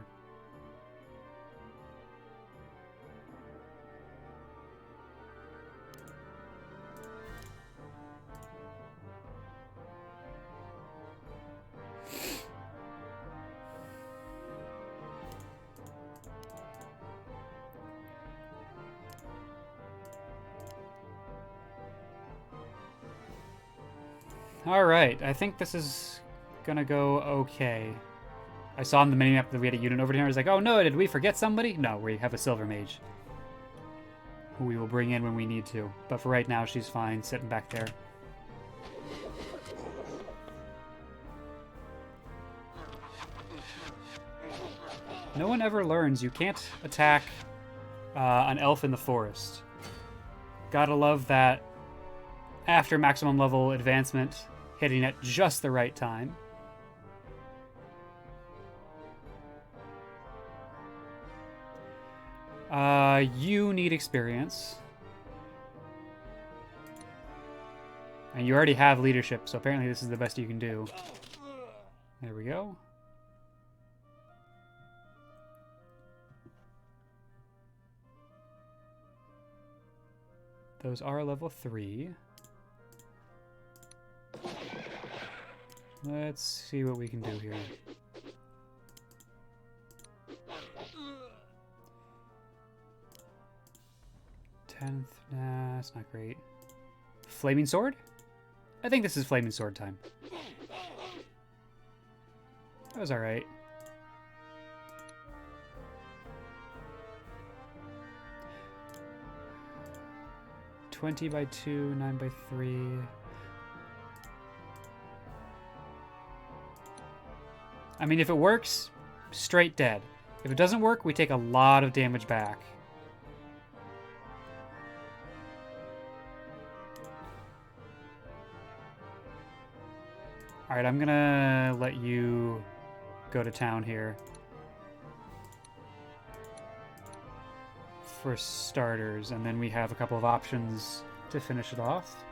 Alright, I think this is gonna go okay. I saw on the minimap that we had a unit over here. I was like, oh no, did we forget somebody? No, we have a Silver Mage, who we will bring in when we need to. But for right now, she's fine, sitting back there. No one ever learns you can't attack an elf in the forest. Gotta love that after maximum level advancement, hitting at just the right time. You need experience. And you already have leadership, so apparently this is the best you can do. There we go. Those are level 3. Let's see what we can do here. 10th, nah, it's not great. Flaming Sword? I think this is Flaming Sword time. That was alright. 20 by 2, 9 by 3. I mean, if it works, straight dead. If it doesn't work, we take a lot of damage back. Alright, I'm gonna let you go to town here. For starters, and then we have a couple of options to finish it off.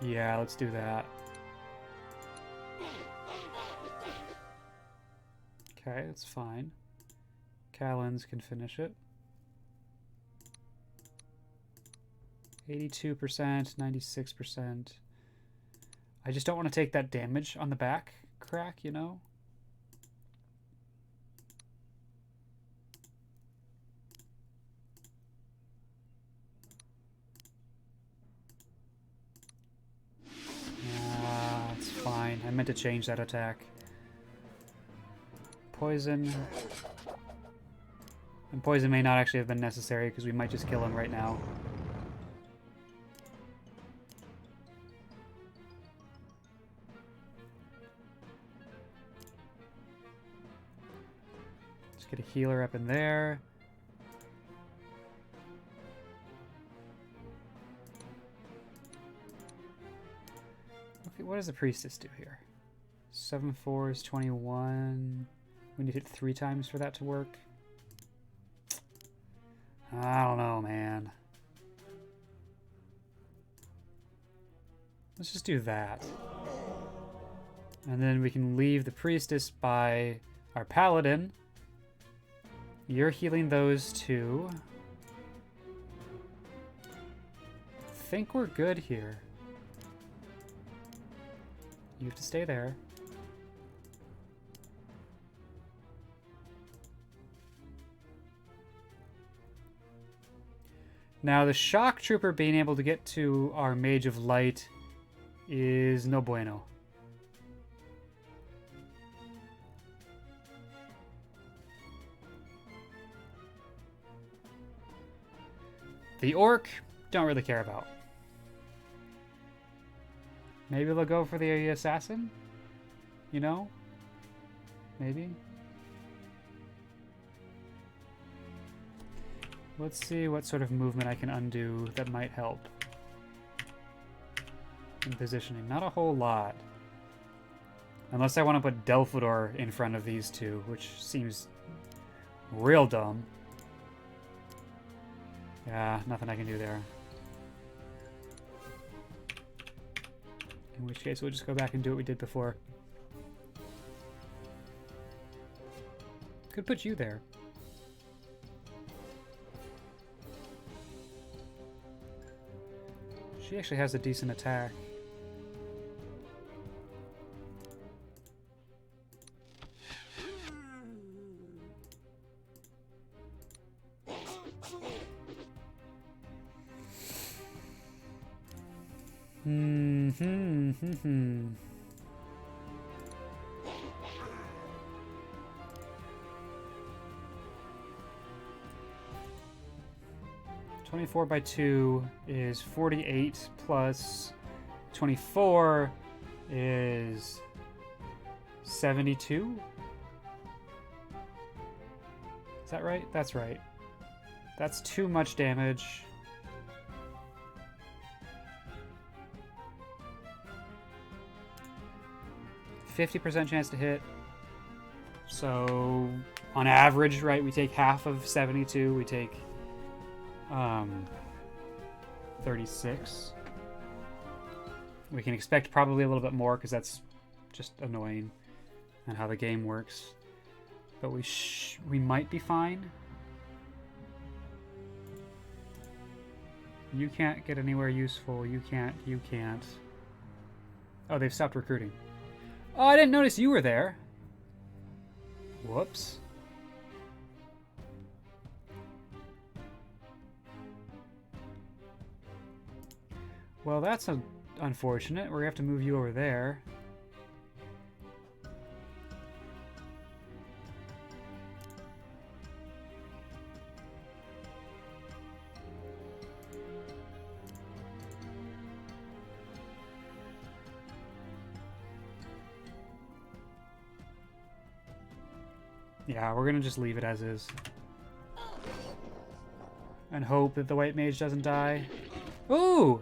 Yeah, let's do that. Okay, that's fine. Callens can finish it. 82%, 96%. I just don't want to take that damage on the back crack, you know? It's fine. I meant to change that attack. Poison. And poison may not actually have been necessary because we might just kill him right now. Let's get a healer up in there. Okay, what does the priestess do here? 7-4 is 21. We need it 3 times for that to work. I don't know, man. Let's just do that. And then we can leave the priestess by our paladin. You're healing those 2. Think we're good here. You have to stay there. Now, the shock trooper being able to get to our Mage of Light is no bueno. The orc, don't really care about. Maybe they'll go for the assassin? You know? Maybe? Let's see what sort of movement I can undo that might help. In positioning. Not a whole lot. Unless I want to put Delphador in front of these 2, which seems real dumb. Yeah, nothing I can do there. In which case, we'll just go back and do what we did before. Could put you there. She actually has a decent attack. Hmm. 24 by 2 is 48 plus 24 is 72. Is that right? That's right. That's too much damage. %50 chance to hit. So on average, right, we take half of 72. We take 36. We can expect probably a little bit more because that's just annoying and how the game works. But we might be fine. You can't get anywhere useful. You can't. You can't. Oh, they've stopped recruiting. Oh, I didn't notice you were there. Whoops. Well, that's unfortunate. We're going to have to move you over there. Yeah, we're gonna just leave it as is. And hope that the white mage doesn't die. Ooh!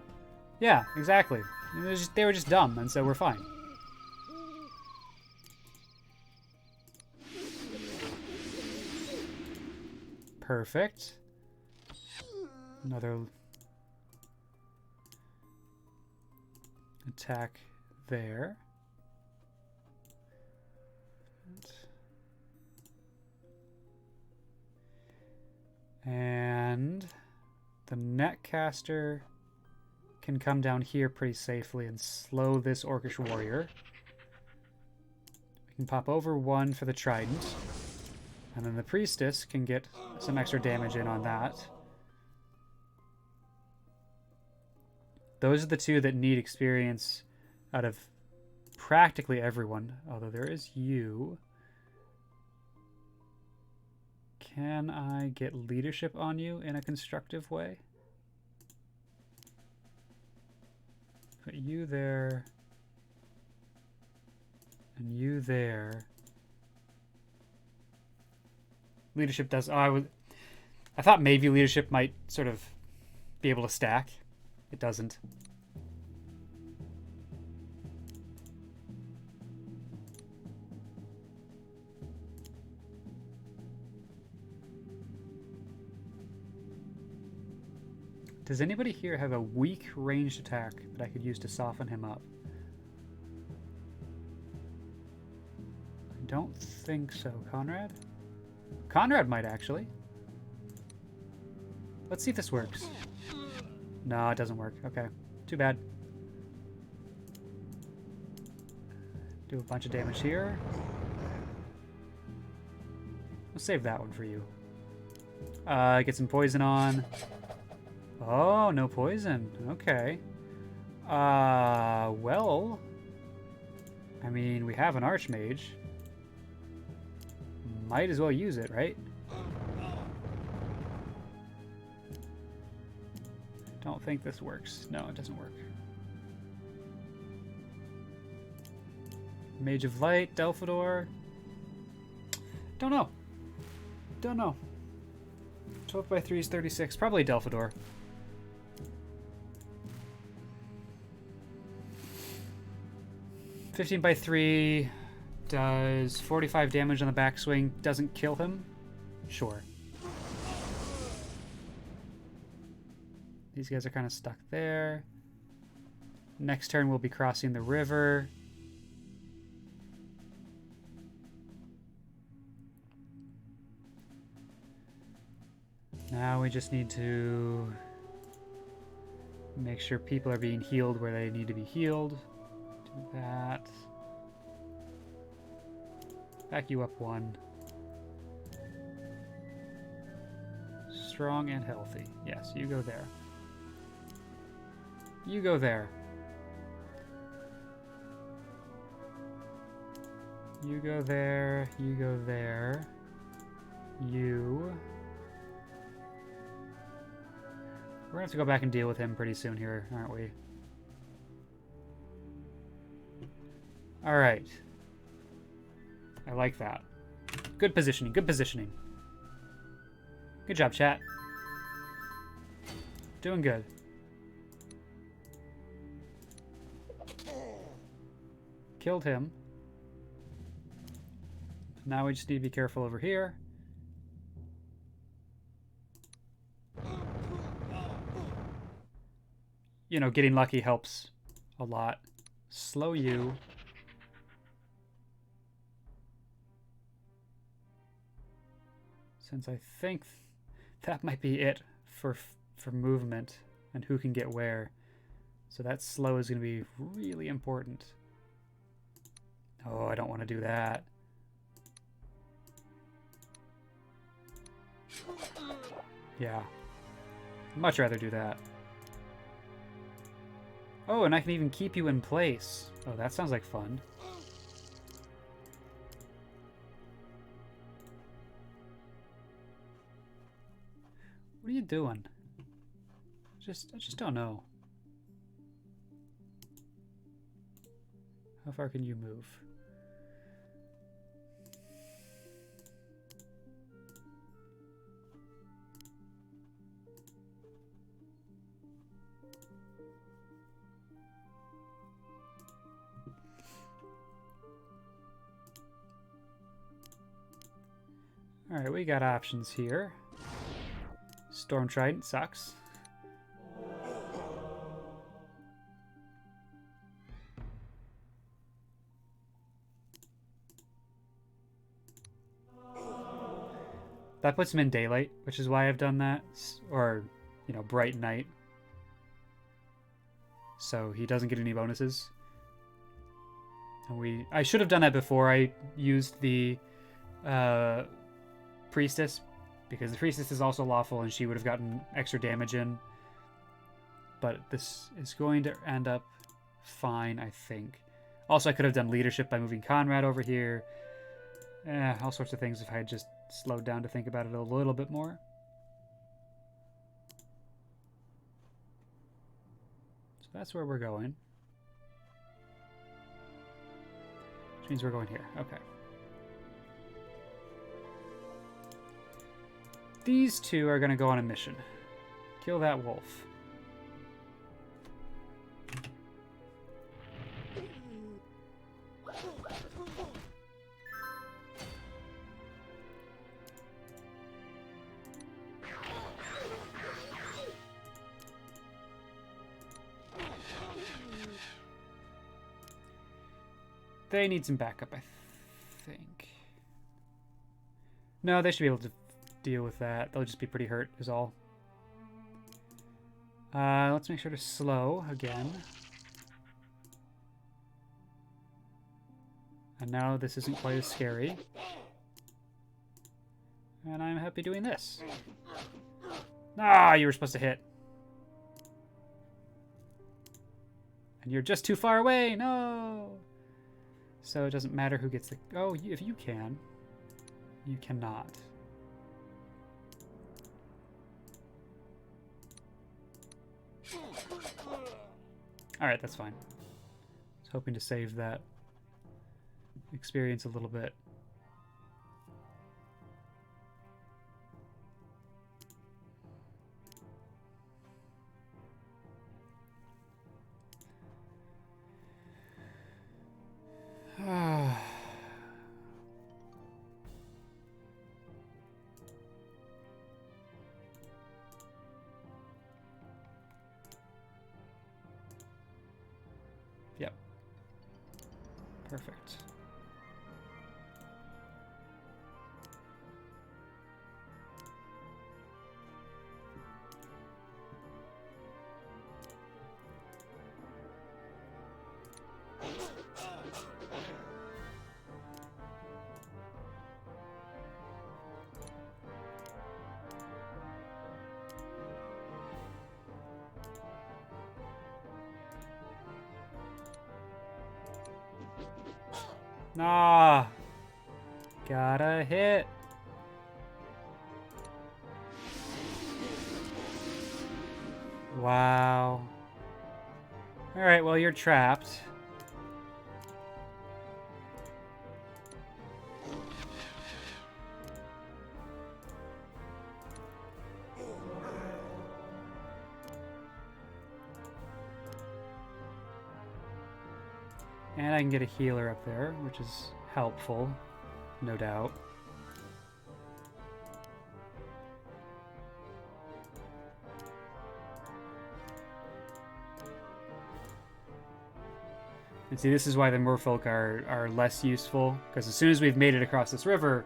Yeah, exactly. They were just dumb, and so we're fine. Perfect. Another attack there. And the netcaster can come down here pretty safely and slow this orcish warrior. We can pop over one for the trident. And then the priestess can get some extra damage in on that. Those are the two that need experience out of practically everyone. Although there is you. Can I get leadership on you in a constructive way? Put you there. And you there. Leadership does... Oh, I thought maybe leadership might sort of be able to stack. It doesn't. Does anybody here have a weak ranged attack that I could use to soften him up? I don't think so. Conrad? Conrad might actually. Let's see if this works. No, it doesn't work. Okay. Too bad. Do a bunch of damage here. We'll save that one for you. Get some poison on. Oh, no poison. Okay. Well... I mean, we have an archmage. Might as well use it, right? Don't think this works. No, it doesn't work. Mage of Light, Delphador. Don't know. Don't know. 12 by 3 is 36. Probably Delphador. $15 by 3 does 45 damage on the backswing. Doesn't kill him? Sure. These guys are kind of stuck there. Next turn we'll be crossing the river. Now we just need to make sure people are being healed where they need to be healed. Do that. Back you up one. Strong and healthy. Yes, you go there. You go there. You go there. You go there. You. We're gonna have to go back and deal with him pretty soon here, aren't we? Alright. I like that. Good positioning, good positioning. Good job, chat. Doing good. Killed him. Now we just need to be careful over here. You know, getting lucky helps a lot. Slow you. Since I think that might be it for movement and who can get where. So that slow is going to be really important. Oh, I don't want to do that. Yeah. I'd much rather do that. Oh, and I can even keep you in place. Oh, that sounds like fun. What are you doing? I just don't know. How far can you move? Alright, we got options here. Storm Trident sucks. That puts him in daylight, which is why I've done that. Or, you know, bright night. So he doesn't get any bonuses. And I should have done that before I used the priestess, because the priestess is also lawful and she would have gotten extra damage in. But this is going to end up fine, I think. Also, I could have done leadership by moving Conrad over here. All sorts of things if I had just slowed down to think about it a little bit more. So that's where we're going. Which means we're going here. Okay. These two are going to go on a mission. Kill that wolf. They need some backup, I think. No, they should be able to deal with that. They'll just be pretty hurt, is all. Let's make sure to slow again. And now this isn't quite as scary. And I'm happy doing this. Ah, you were supposed to hit. And you're just too far away. No. So it doesn't matter who gets the... Oh, if you can. You cannot. Alright, that's fine. I was hoping to save that experience a little bit. Yep. Perfect. Ah, gotta hit. Wow. All right, well, you're trapped. And I can get a healer up there, which is helpful, no doubt. And see, this is why the merfolk are less useful, because as soon as we've made it across this river,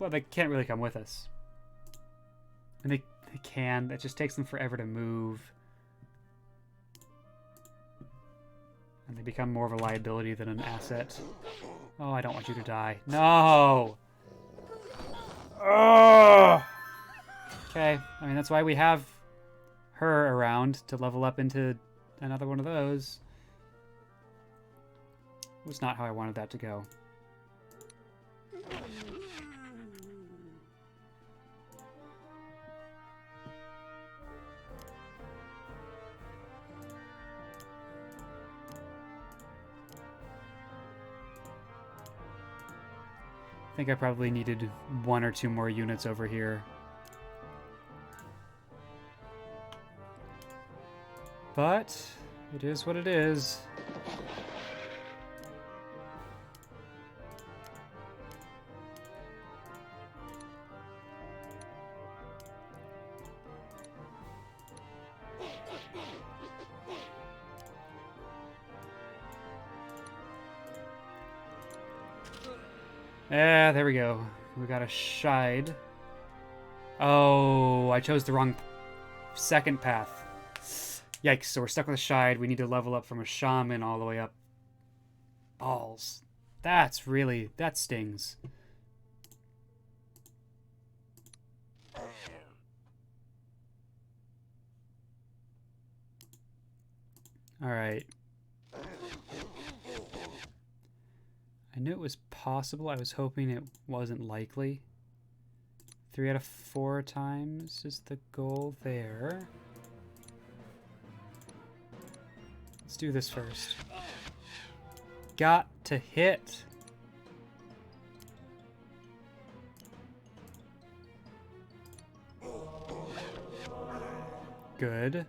well, they can't really come with us. And they can, it just takes them forever to move. And they become more of a liability than an asset. Oh, I don't want you to die. No! Oh! Okay, I mean, that's why we have her around, to level up into another one of those. It was not how I wanted that to go. I think I probably needed 1 or 2 more units over here. But it is what it is. Yeah, there we go. We got a Shide. Oh, I chose the wrong second path. Yikes, so we're stuck with a Shide. We need to level up from a Shaman all the way up. Balls. That stings. Alright. I knew it was possible. I was hoping it wasn't likely. 3 out of 4 times is the goal there. Let's do this first. Got to hit. Good.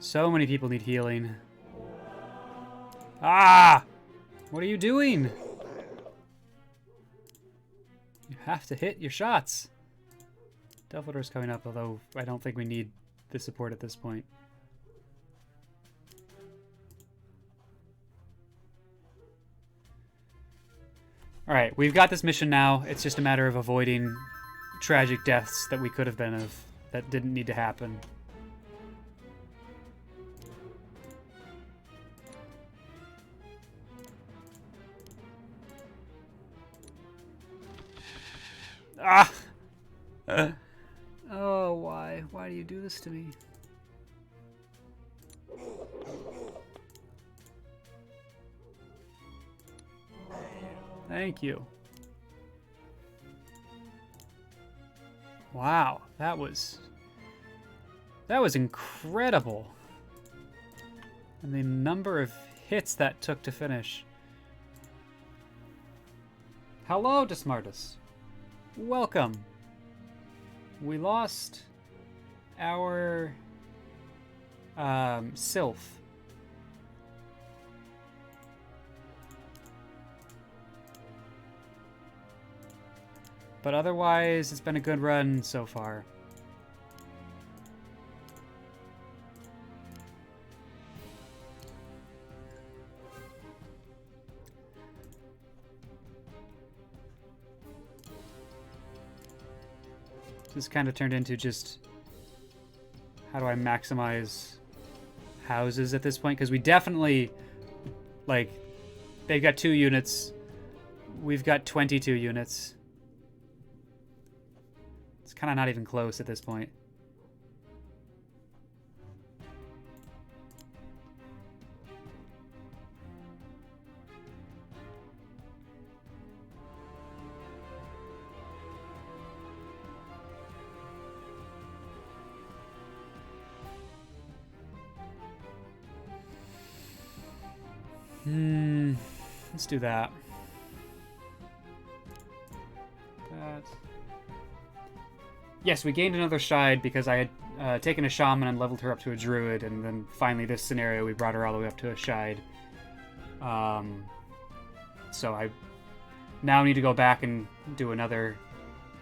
So many people need healing. Ah! What are you doing? You have to hit your shots. Delphador's coming up, although I don't think we need the support at this point. Alright, we've got this mission now. It's just a matter of avoiding tragic deaths that we could have been of, that didn't need to happen. Ah! Oh, why? Why do you do this to me? Thank you. Wow, that was incredible. And the number of hits that took to finish. Hello, Desmartus. Welcome. We lost our Sylph. But otherwise, it's been a good run so far. This kind of turned into just how do I maximize houses at this point? Because we definitely, like, they've got 2 units. We've got 22 units. It's kind of not even close at this point. Let's do that. Yes, we gained another Shide because I had taken a Shaman and leveled her up to a Druid, and then finally this scenario we brought her all the way up to a Shide. So I now need to go back and do another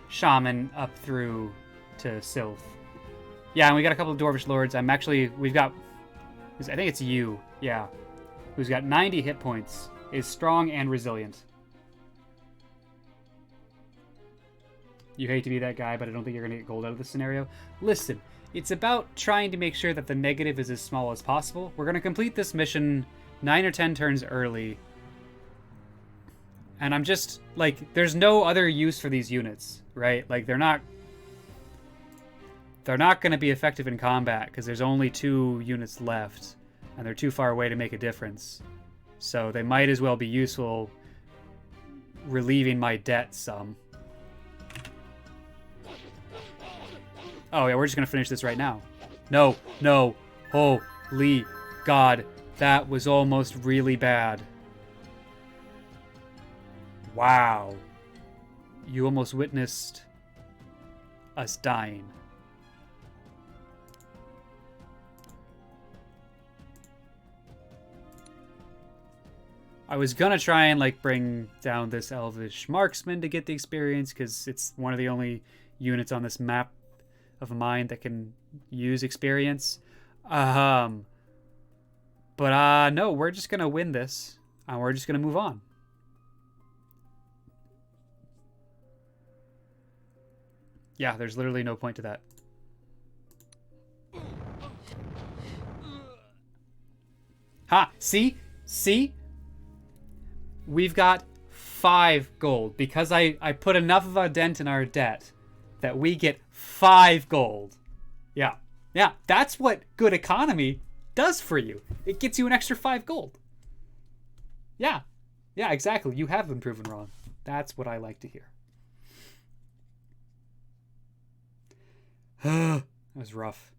Shaman up through to Sylph. Yeah, and we got a couple of Dwarvish Lords. We've got, I think it's you, yeah, who's got 90 hit points, is strong and resilient. You hate to be that guy, but I don't think you're going to get gold out of this scenario. Listen, it's about trying to make sure that the negative is as small as possible. We're going to complete this mission 9 or 10 turns early. And I'm just, like, there's no other use for these units, right? Like, they're not going to be effective in combat because there's only 2 units left. And they're too far away to make a difference. So they might as well be useful relieving my debt some. Oh, yeah, we're just going to finish this right now. No, no. Holy God. That was almost really bad. Wow. You almost witnessed us dying. I was gonna try and, like, bring down this elvish marksman to get the experience, because it's one of the only units on this map of mine that can use experience. But no, we're just going to win this. And we're just going to move on. Yeah, there's literally no point to that. Ha! See? See? We've got 5 gold. Because I put enough of a dent in our debt that we get 5 gold. Yeah. Yeah, that's what good economy does for you. It gets you an extra 5 gold. Yeah. Yeah, exactly. You have been proven wrong. That's what I like to hear. That was rough.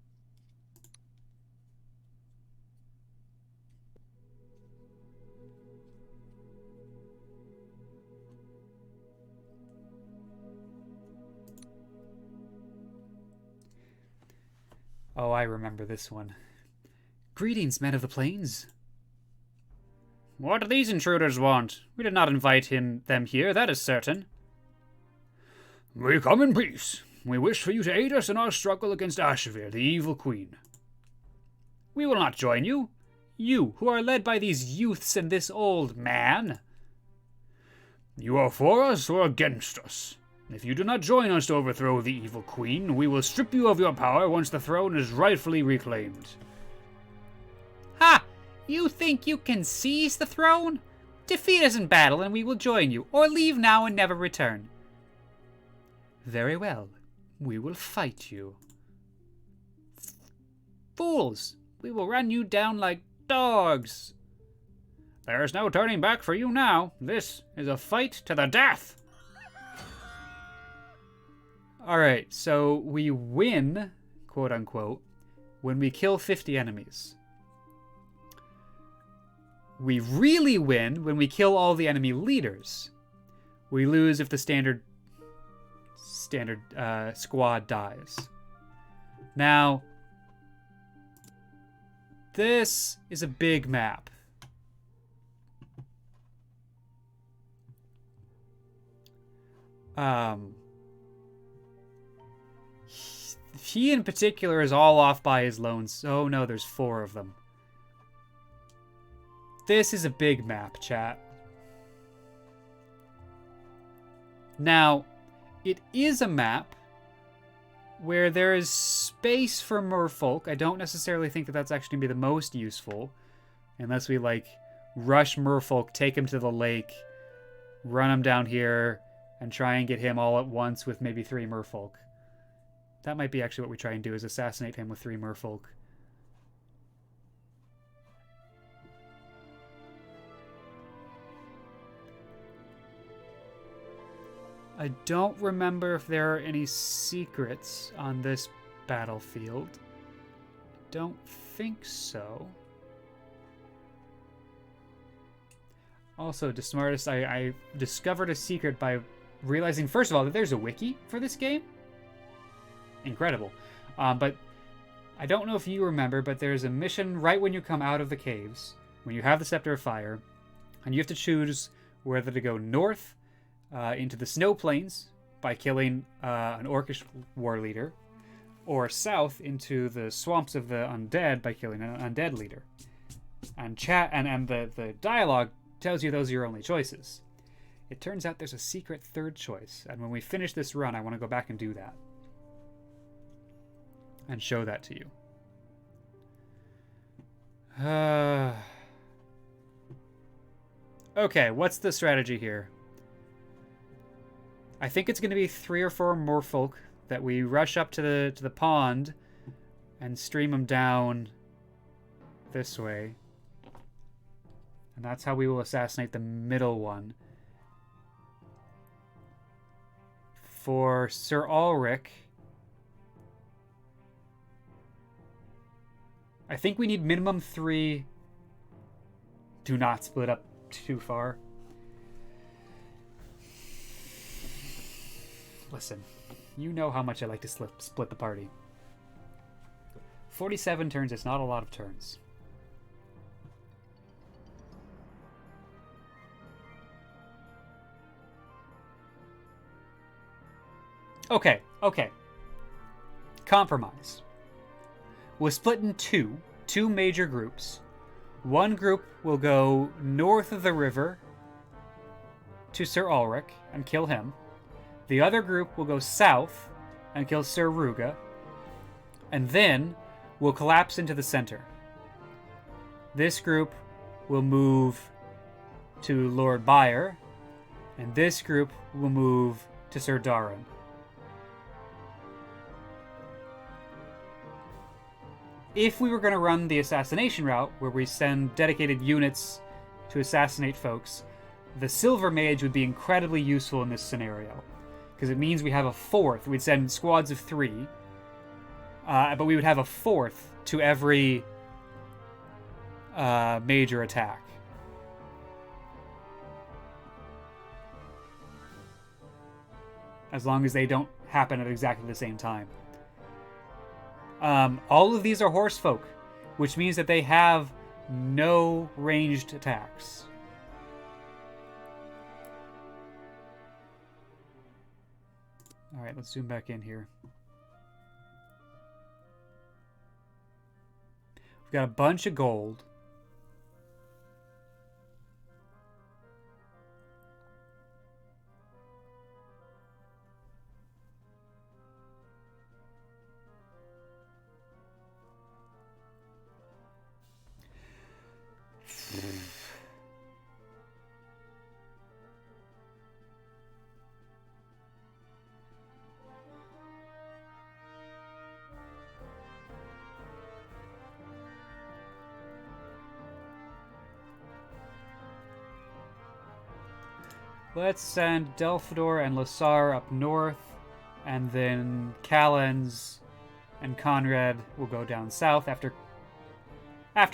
Oh, I remember this one. Greetings, men of the plains. What do these intruders want? We did not invite them here, that is certain. We come in peace. We wish for you to aid us in our struggle against Ashevere, the evil queen. We will not join you. You, who are led by these youths and this old man. You are for us or against us. If you do not join us to overthrow the evil queen, we will strip you of your power once the throne is rightfully reclaimed. Ha! You think you can seize the throne? Defeat us in battle and we will join you, or leave now and never return. Very well. We will fight you. Fools! We will run you down like dogs. There is no turning back for you now. This is a fight to the death. Alright, so we win, quote unquote, when we kill 50 enemies. We really win when we kill all the enemy leaders. We lose if the standard squad dies. Now, this is a big map. He in particular is all off by his lones. Oh no, there's 4 of them. This is a big map, chat. Now, it is a map where there is space for merfolk. I don't necessarily think that that's actually going to be the most useful. Unless we, like, rush merfolk, take him to the lake, run him down here, and try and get him all at once with maybe 3 merfolk. That might be actually what we try and do, is assassinate him with 3 merfolk. I don't remember if there are any secrets on this battlefield. Don't think so. Also, to smartest, I discovered a secret by realizing, first of all, that there's a wiki for this game. Incredible. But I don't know if you remember, but there's a mission right when you come out of the caves, when you have the Scepter of Fire, and you have to choose whether to go north into the snow plains by killing an orcish war leader, or south into the swamps of the undead by killing an undead leader. And the dialogue tells you those are your only choices. It turns out there's a secret third choice, and when we finish this run, I want to go back and do that. And show that to you. Okay, what's the strategy here? I think it's going to be 3 or 4 merfolk that we rush up to the pond and stream them down this way. And that's how we will assassinate the middle one. For Sir Ulrich, I think we need minimum 3. Do not split up too far. Listen, you know how much I like to split the party. 47 turns is not a lot of turns. Okay. Compromise. We'll split in two major groups. One group will go north of the river to Sir Ulrich and kill him. The other group will go south and kill Sir Ruga. And then will collapse into the center. This group will move to Lord Bayer, and this group will move to Sir Darin. If we were going to run the assassination route, where we send dedicated units to assassinate folks, the Silver Mage would be incredibly useful in this scenario, because it means we have a fourth. We'd send squads of 3, but we would have a fourth to every major attack. As long as they don't happen at exactly the same time. All of these are horse folk, which means that they have no ranged attacks. Alright, let's zoom back in here. We've got a bunch of gold. Let's send Delphador and Lassar up north, and then Callens and Conrad will go down south after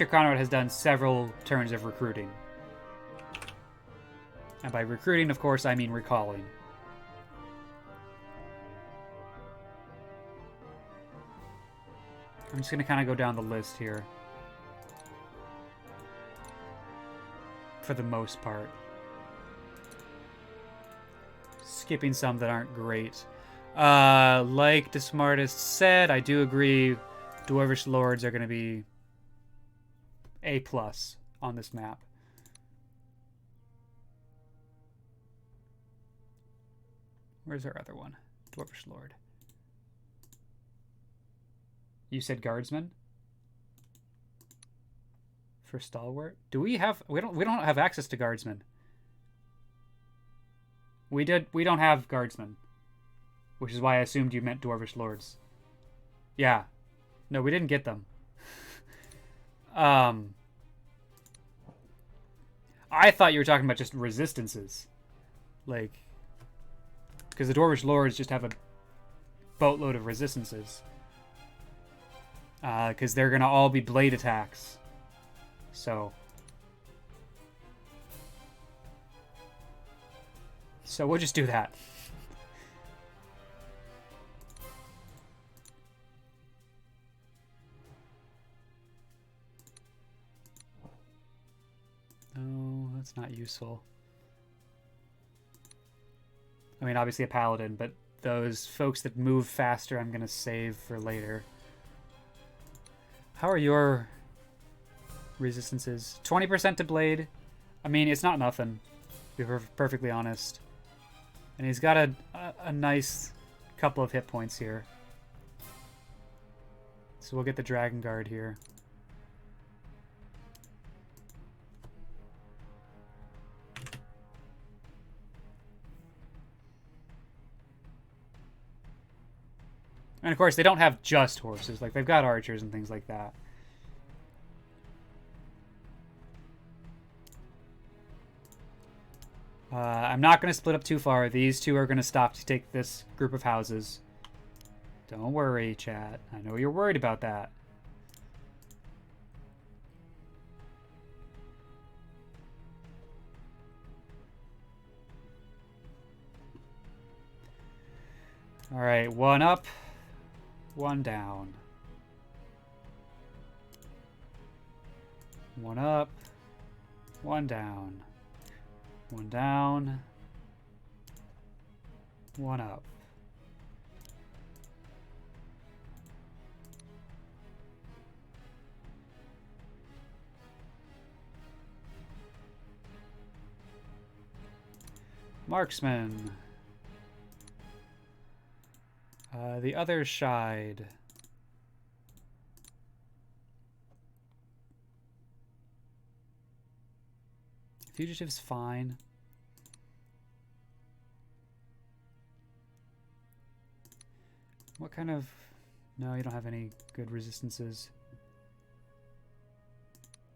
Conrad has done several turns of recruiting. And by recruiting, of course, I mean recalling. I'm just going to kind of go down the list here. For the most part. Skipping some that aren't great. Like the smartest said, I do agree Dwarvish Lords are going to be A+ on this map. Where's our other one? Dwarvish Lord. You said Guardsman? For Stalwart? Do we have... We don't have access to Guardsmen. We don't have Guardsmen. Which is why I assumed you meant Dwarvish Lords. Yeah. No, we didn't get them. I thought you were talking about just resistances. Like... Because the Dwarvish Lords just have a boatload of resistances. Because they're going to all be blade attacks. So we'll just do that. Oh, that's not useful. I mean, obviously a paladin, but those folks that move faster I'm going to save for later. How are your resistances? 20% to blade. I mean, it's not nothing, to be perfectly honest. And he's got a nice couple of hit points here. So we'll get the Dragon Guard here. And of course, they don't have just horses. Like, they've got archers and things like that. I'm not going to split up too far. These two are going to stop to take this group of houses. Don't worry, chat. I know you're worried about that. Alright, one up, one down. One up, one down. One down. One up. Marksman. The other shied. Fugitive's fine. What kind of... No, you don't have any good resistances.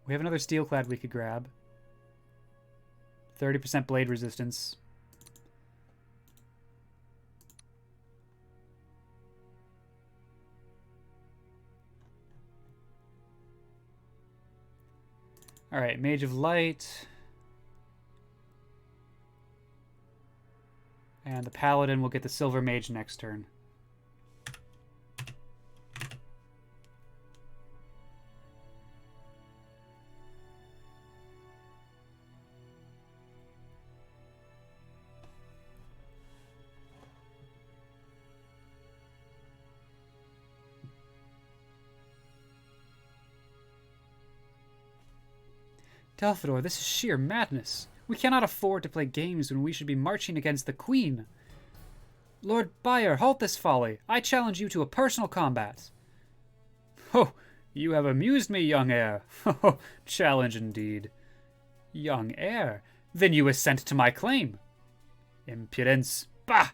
We have another Steelclad we could grab. 30% blade resistance. Alright, Mage of Light. And the Paladin will get the Silver Mage next turn. Delphador, this is sheer madness. We cannot afford to play games when we should be marching against the Queen. Lord Bayer, halt this folly. I challenge you to a personal combat. Oh, you have amused me, young heir. Oh, challenge indeed. Young heir? Then you assent to my claim. Impudence. Bah!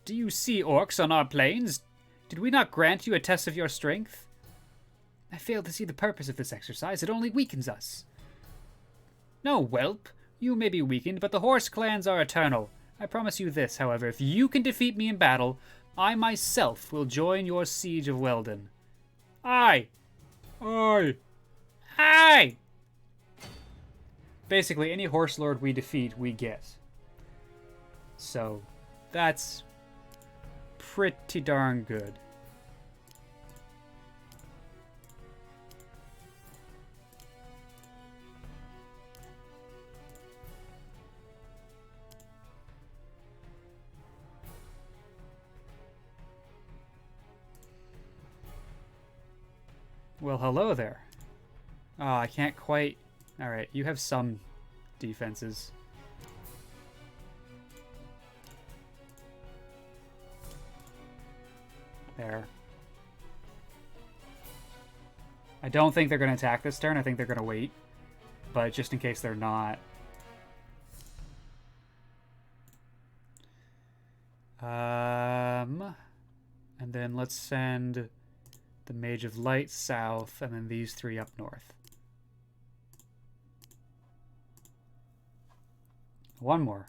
Do you see orcs on our plains? Did we not grant you a test of your strength? I fail to see the purpose of this exercise. It only weakens us. No, whelp. You may be weakened, but the horse clans are eternal. I promise you this, however, if you can defeat me in battle, I myself will join your siege of Weldon. Aye! Aye! Aye! Basically, any horse lord we defeat, we get. So, that's pretty darn good. Well, hello there. Oh, I can't quite... Alright, you have some defenses. There. I don't think they're going to attack this turn. I think they're going to wait. But just in case they're not... And then let's send... the Mage of Light south, and then these three up north. One more.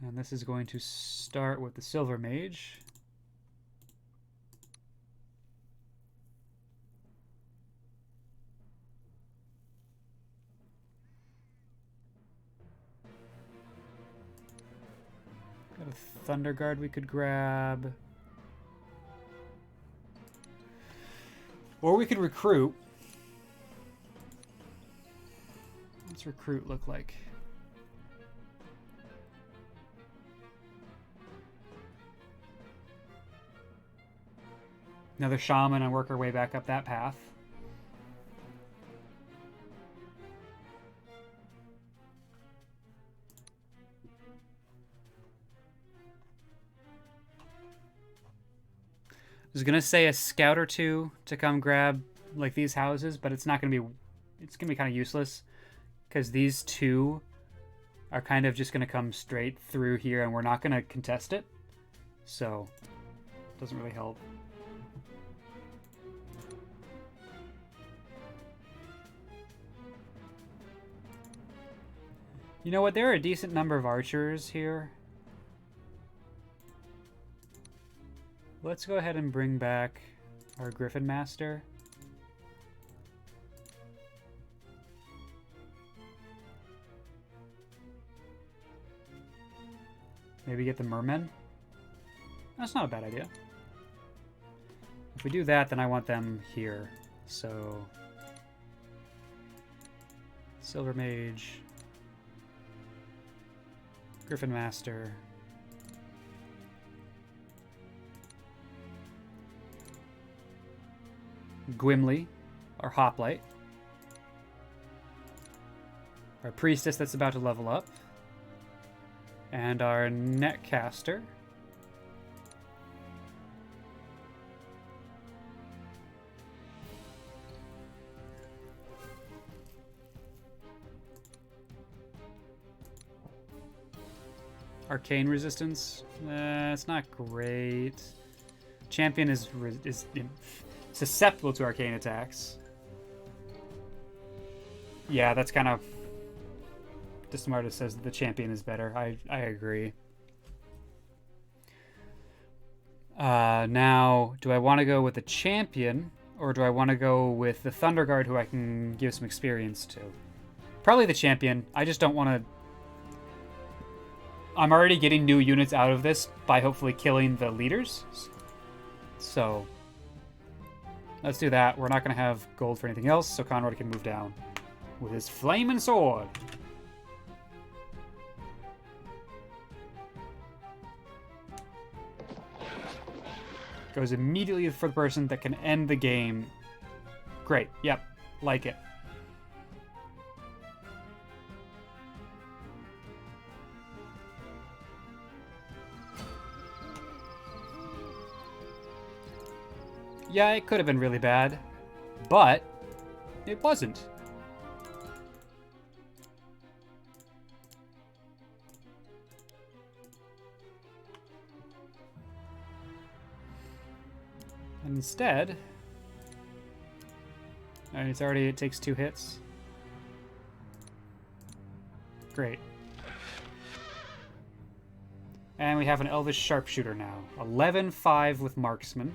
And this is going to start with the Silver Mage. Got a Thunder Guard we could grab. Or we could recruit. What's recruit look like? Another shaman and work our way back up that path. I was gonna say a scout or two to come grab like these houses, but it's not gonna be. It's gonna be kind of useless because these two are kind of just gonna come straight through here, and we're not gonna contest it, so it doesn't really help. You know what? There are a decent number of archers here. Let's go ahead and bring back our Griffin Master. Maybe get the Mermen. That's not a bad idea. If we do that, then I want them here. So... Silver Mage. Griffin Master. Gwimli, or Hoplite. Our priestess that's about to level up. And our netcaster. Arcane resistance. It's not great. Champion is susceptible to arcane attacks. Yeah, that's kind of... The smartest says the champion is better. I agree. Now, do I want to go with the champion, or do I want to go with the Thunder Guard, who I can give some experience to? Probably the champion. I just don't want to... I'm already getting new units out of this by hopefully killing the leaders. So, let's do that. We're not going to have gold for anything else, so Conrad can move down with his flaming sword. Goes immediately for the person that can end the game. Great. Yep. Like it. Yeah, it could have been really bad, but it wasn't. And instead, and it takes 2 hits. Great. And we have an Elvish Sharpshooter now. 11-5 with Marksman.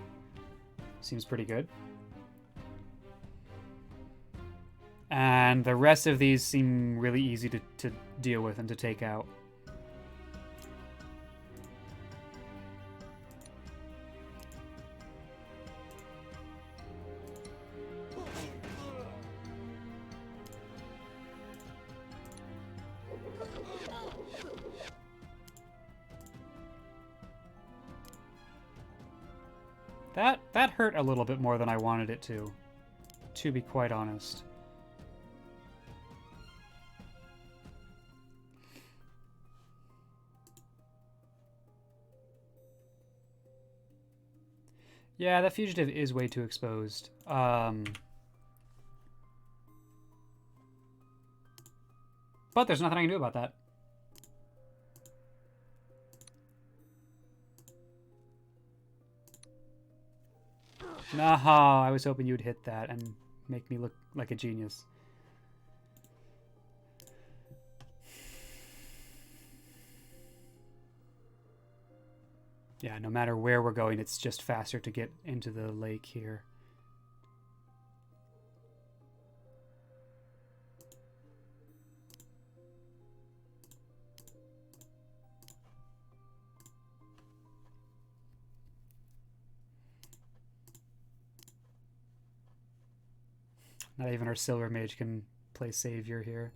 Seems pretty good. And the rest of these seem really easy to deal with and to take out. That hurt a little bit more than I wanted it to be quite honest. Yeah, that fugitive is way too exposed. But there's nothing I can do about that. No, I was hoping you'd hit that and make me look like a genius. Yeah, no matter where we're going, it's just faster to get into the lake here. Not even our Silver Mage can play Savior here.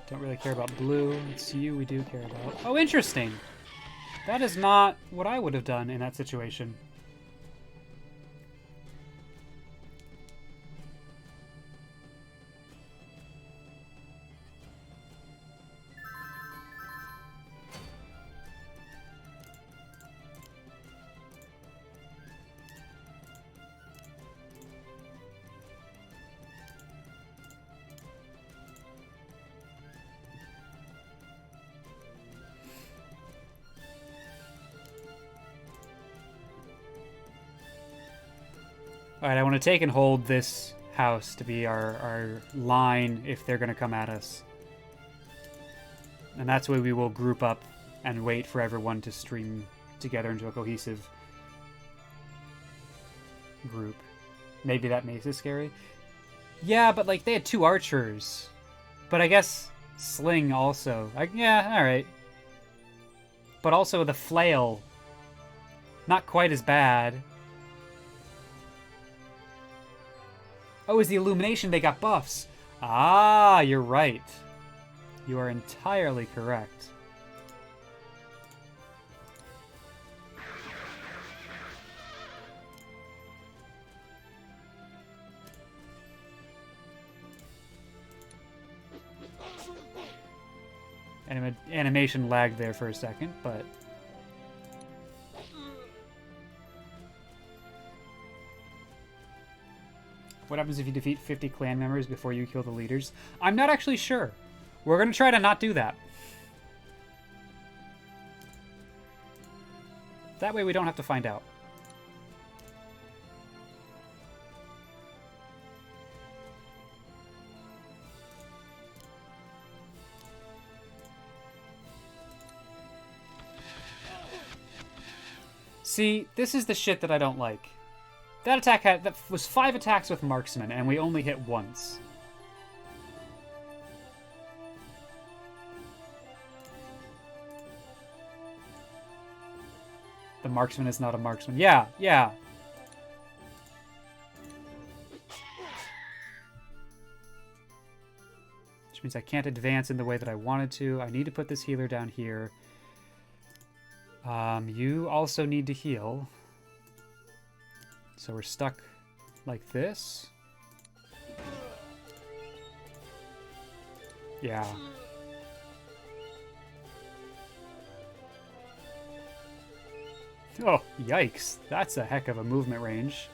Don't really care about blue. It's you we do care about. Oh, interesting. That is not what I would have done in that situation. Alright, I want to take and hold this house to be our line if they're going to come at us. And that's why we will group up and wait for everyone to stream together into a cohesive group. Maybe that makes it scary. Yeah, but like they had 2 archers. But I guess sling also. Yeah, alright. But also the flail. Not quite as bad. Oh, is the illumination they got buffs? Ah, you're right. You are entirely correct. Animation lagged there for a second, but... What happens if you defeat 50 clan members before you kill the leaders? I'm not actually sure. We're going to try to not do that. That way we don't have to find out. See, this is the shit that I don't like. That was 5 attacks with marksman, and we only hit once. The marksman is not a marksman. Yeah, yeah. Which means I can't advance in the way that I wanted to. I need to put this healer down here. You also need to heal. So we're stuck like this. Yeah. Oh, yikes. That's a heck of a movement range.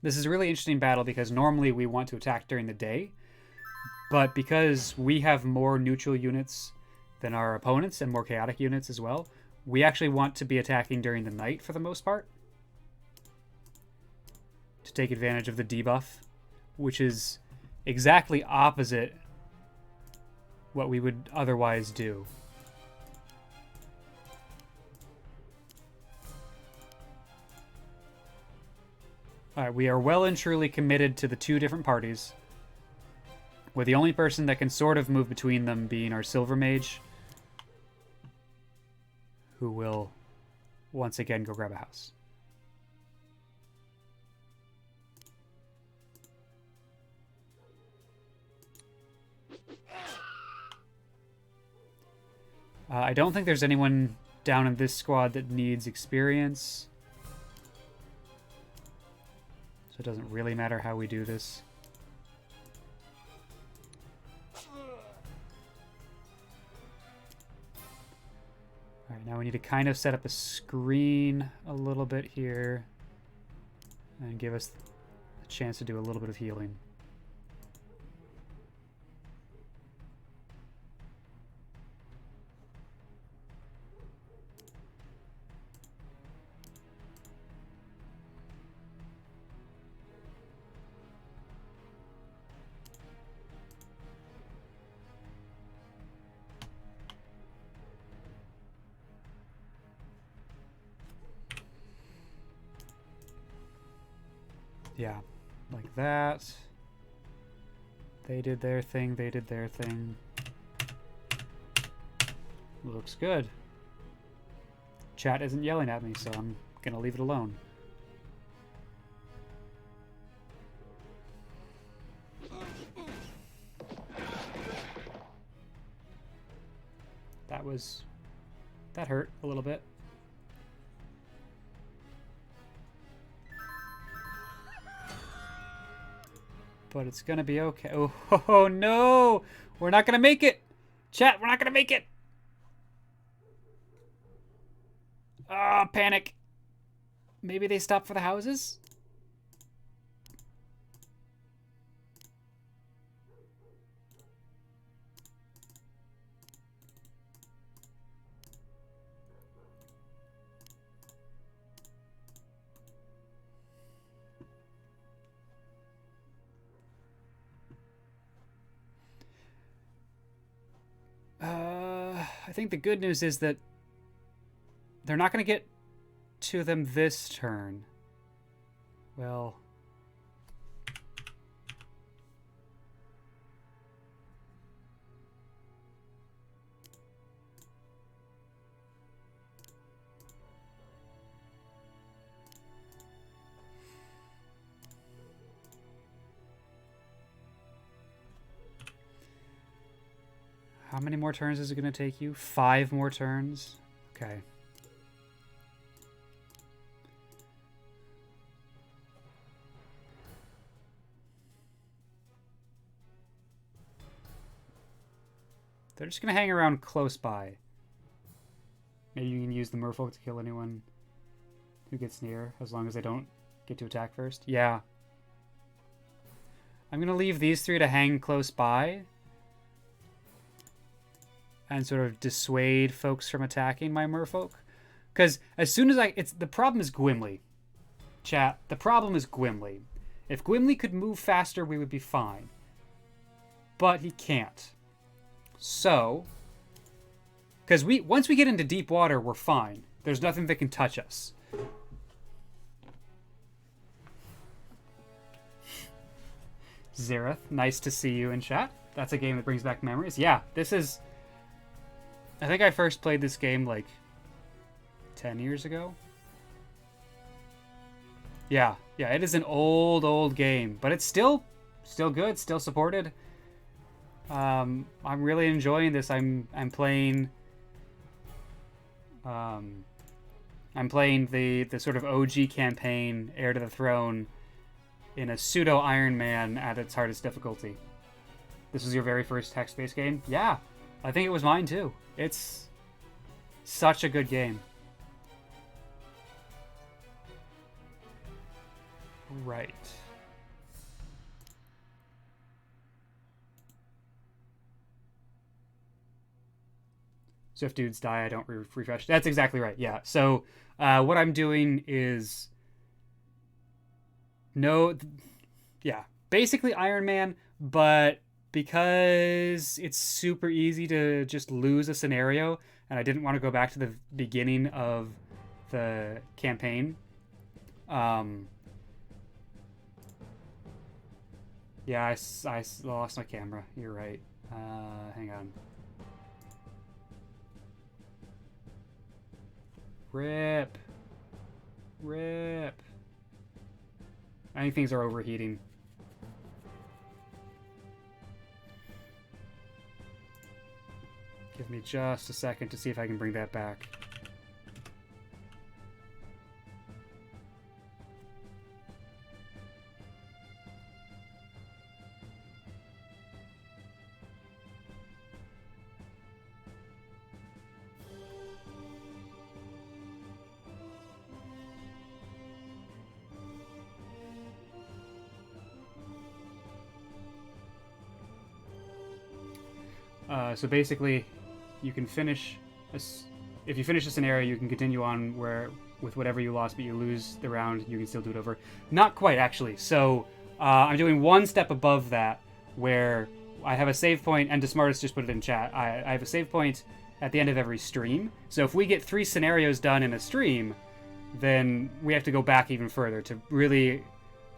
This is a really interesting battle because normally we want to attack during the day, but because we have more neutral units than our opponents and more chaotic units as well, we actually want to be attacking during the night for the most part to take advantage of the debuff, which is exactly opposite what we would otherwise do. Alright, we are well and truly committed to the 2 different parties, with the only person that can sort of move between them being our Silver Mage, who will once again go grab a house. I don't think there's anyone down in this squad that needs experience. So it doesn't really matter how we do this. Alright, now we need to kind of set up a screen a little bit here and give us a chance to do a little bit of healing. Yeah, like that. They did their thing, they did their thing. Looks good. Chat isn't yelling at me, so I'm gonna leave it alone. That hurt a little bit. But it's gonna be okay. Oh no! We're not gonna make it! Chat, we're not gonna make it! Ah, panic. Maybe they stop for the houses? I think the good news is that they're not going to get to them this turn. Well... How many more turns is it going to take you? 5 more turns? Okay. They're just going to hang around close by. Maybe you can use the merfolk to kill anyone who gets near, as long as they don't get to attack first. Yeah. I'm going to leave these 3 to hang close by and sort of dissuade folks from attacking my merfolk. Because as soon as the problem is Gwimli. Chat, the problem is Gwimli. If Gwimli could move faster, we would be fine. But he can't. So, because once we get into deep water, we're fine. There's nothing that can touch us. Zareth, nice to see you in chat. That's a game that brings back memories. Yeah, this is... I think I first played this game like 10 years ago. Yeah, it is an old game, but it's still good, still supported. I'm really enjoying this. I'm playing the sort of OG campaign, Heir to the Throne, in a pseudo Iron Man at its hardest difficulty. This was your very first text-based game? Yeah, I think it was mine too. It's such a good game. Right. So if dudes die, I don't refresh. That's exactly right. Yeah. So what I'm doing is basically Iron Man, but because it's super easy to just lose a scenario, and I didn't want to go back to the beginning of the campaign. Yeah, I lost my camera. You're right. Hang on. Rip. I think things are overheating. Give me just a second to see if I can bring that back. So basically, you can finish if you finish a scenario, you can continue on with whatever you lost, but you lose the round, you can still do it over. Not quite, actually. So I'm doing one step above that, where I have a save point, and DeSmartest just put it in chat. I have a save point at the end of every stream. So if we get 3 scenarios done in a stream, then we have to go back even further to really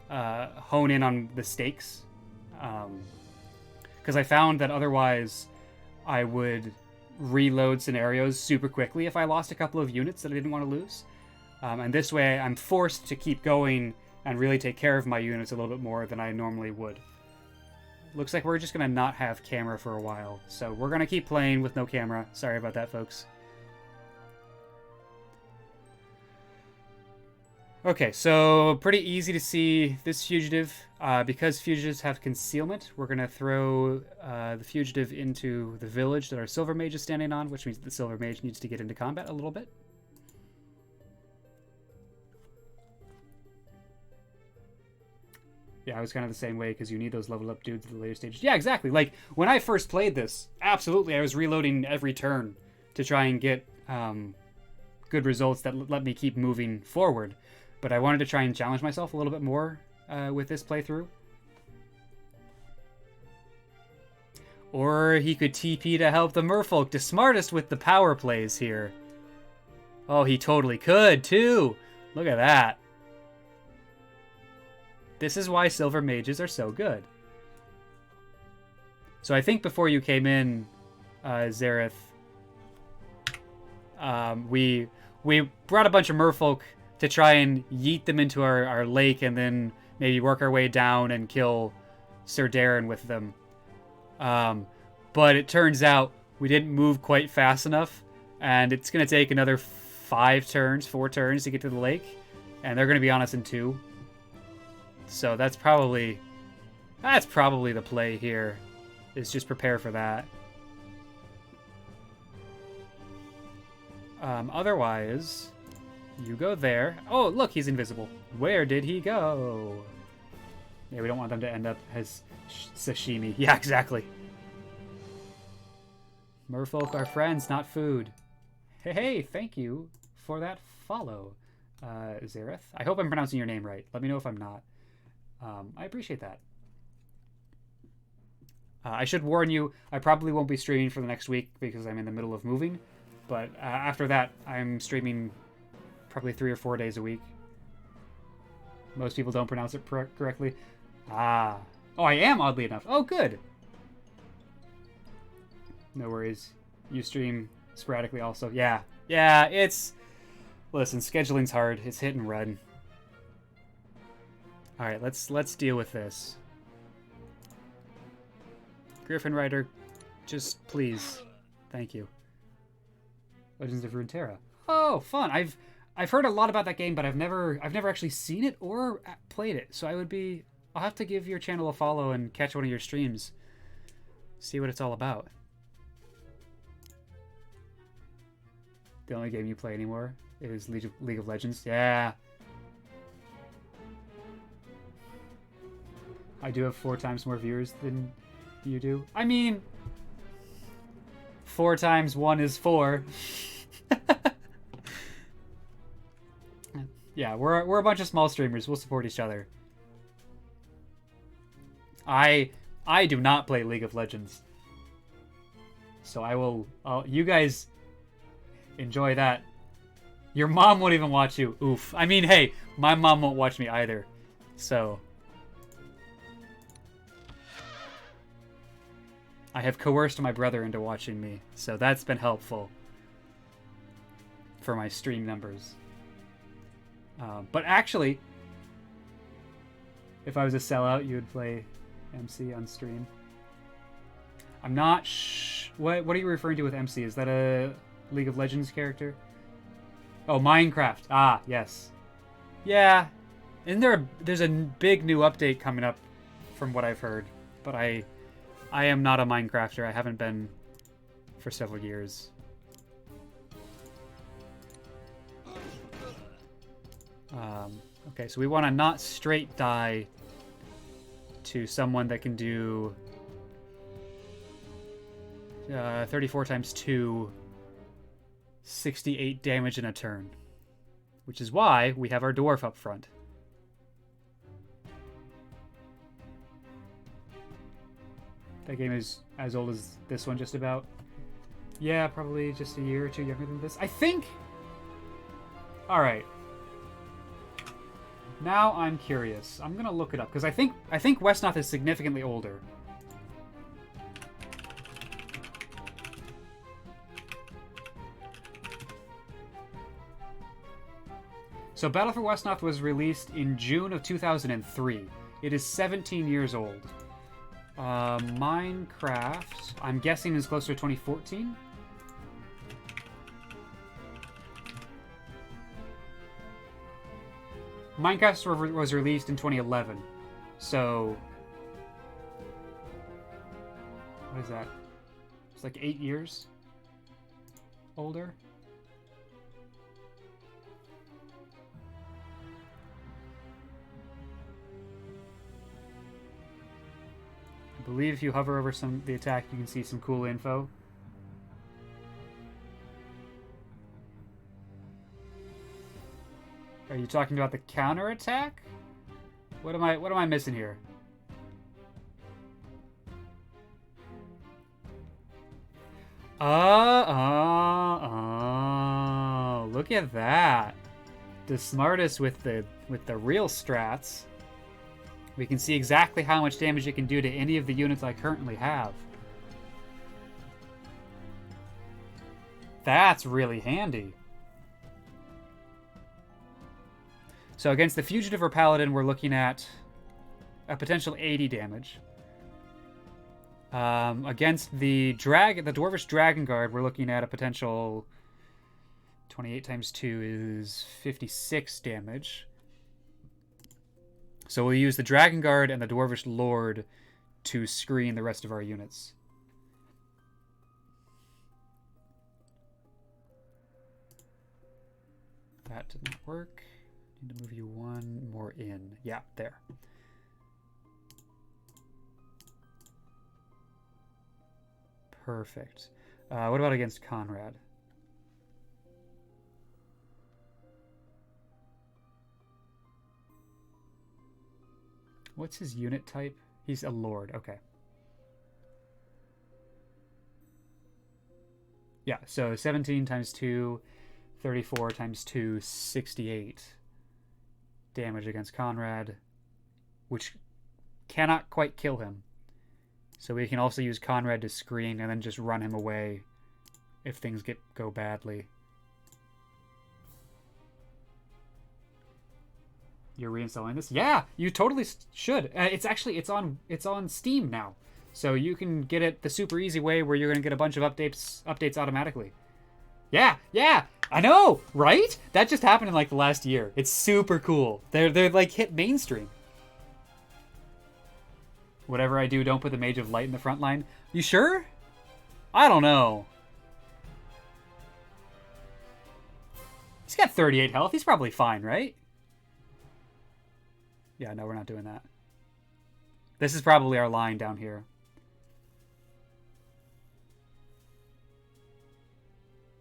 hone in on the stakes. Because I found that otherwise I would reload scenarios super quickly if I lost a couple of units that I didn't want to lose. And this way I'm forced to keep going and really take care of my units a little bit more than I normally would. Looks like we're just going to not have camera for a while. So we're going to keep playing with no camera. Sorry about that, folks. Okay, so pretty easy to see this fugitive. Because fugitives have concealment, we're going to throw the fugitive into the village that our Silver Mage is standing on, which means the Silver Mage needs to get into combat a little bit. Yeah, I was kind of the same way, because you need those level up dudes at the later stages. Yeah, exactly. Like, when I first played this, absolutely, I was reloading every turn to try and get good results that let me keep moving forward. But I wanted to try and challenge myself a little bit more with this playthrough. Or he could TP to help the merfolk. DeSmartest with the power plays here. Oh, he totally could, too. Look at that. This is why silver mages are so good. So I think before you came in, Zareth, we brought a bunch of merfolk to try and yeet them into our lake and then maybe work our way down and kill Sir Darren with them. But it turns out we didn't move quite fast enough, and it's going to take another 4 turns to get to the lake, and they're going to be on us in 2. So that's probably the play here, is just prepare for that. Otherwise, you go there. Oh, look, he's invisible. Where did he go? Yeah, we don't want them to end up as sashimi. Yeah, exactly. Merfolk are friends, not food. Hey, thank you for that follow, Zareth. I hope I'm pronouncing your name right. Let me know if I'm not. I appreciate that. I should warn you, I probably won't be streaming for the next week because I'm in the middle of moving. But after that, I'm streaming probably 3 or 4 days a week. Most people don't pronounce it correctly. Ah. Oh, I am, oddly enough. Oh, good. No worries. You stream sporadically also. Yeah. Yeah, it's... Listen, scheduling's hard. It's hit and run. Alright, let's deal with this. Griffin Rider, just please. Thank you. Legends of Runeterra. Oh, fun. I've heard a lot about that game, but I've never actually seen it or played it. So I'll have to give your channel a follow and catch one of your streams. See what it's all about. The only game you play anymore is League of Legends. Yeah. I do have 4 times more viewers than you do. I mean, 4 times 1 is 4. Yeah, we're a bunch of small streamers. We'll support each other. I do not play League of Legends. So you guys enjoy that. Your mom won't even watch you. Oof. I mean, hey, my mom won't watch me either. So I have coerced my brother into watching me. So that's been helpful for my stream numbers. But actually, if I was a sellout, you would play MC on stream. I'm not what are you referring to with MC? Is that a League of Legends character? Oh, Minecraft. Ah, yes. Yeah. And there's a big new update coming up from what I've heard. But I am not a Minecrafter. I haven't been for several years. Okay, so we want to not straight die to someone that can do 34 times 2, 68 damage in a turn. Which is why we have our dwarf up front. That game is as old as this one, just about. Yeah, probably just a year or 2 younger than this. I think... Alright. Now I'm curious. I'm gonna look it up, because I think Wesnoth is significantly older. So Battle for Wesnoth was released in June of 2003. It is 17 years old. Minecraft, I'm guessing, is closer to 2014. Minecraft was released in 2011. So... what is that? It's like 8 years older. I believe if you hover over the attack, you can see some cool info. Are you talking about the counterattack? What am I missing here? Oh, look at that. The smartest with the real strats. We can see exactly how much damage it can do to any of the units I currently have. That's really handy. So against the Fugitive or Paladin, we're looking at a potential 80 damage. Against the Dwarvish Dragon Guard, we're looking at a potential 28 times 2 is 56 damage. So we'll use the Dragon Guard and the Dwarvish Lord to screen the rest of our units. That did not work. Need to move you one more in. Yeah, there. Perfect. What about against Conrad? What's his unit type? He's a lord. Okay. Yeah, so 17 times 2, 34 times 2, 68 damage against Conrad, which cannot quite kill him. So we can also use Conrad to screen and then just run him away if things go badly. You're reinstalling this? Yeah, you totally should. It's on Steam now, so you can get it the super easy way where you're gonna get a bunch of updates automatically. Yeah, I know, right? That just happened in like the last year. It's super cool. They're like hit mainstream. Whatever I do, don't put the Mage of Light in the front line. You sure? I don't know. He's got 38 health. He's probably fine, right? Yeah, no, we're not doing that. This is probably our line down here.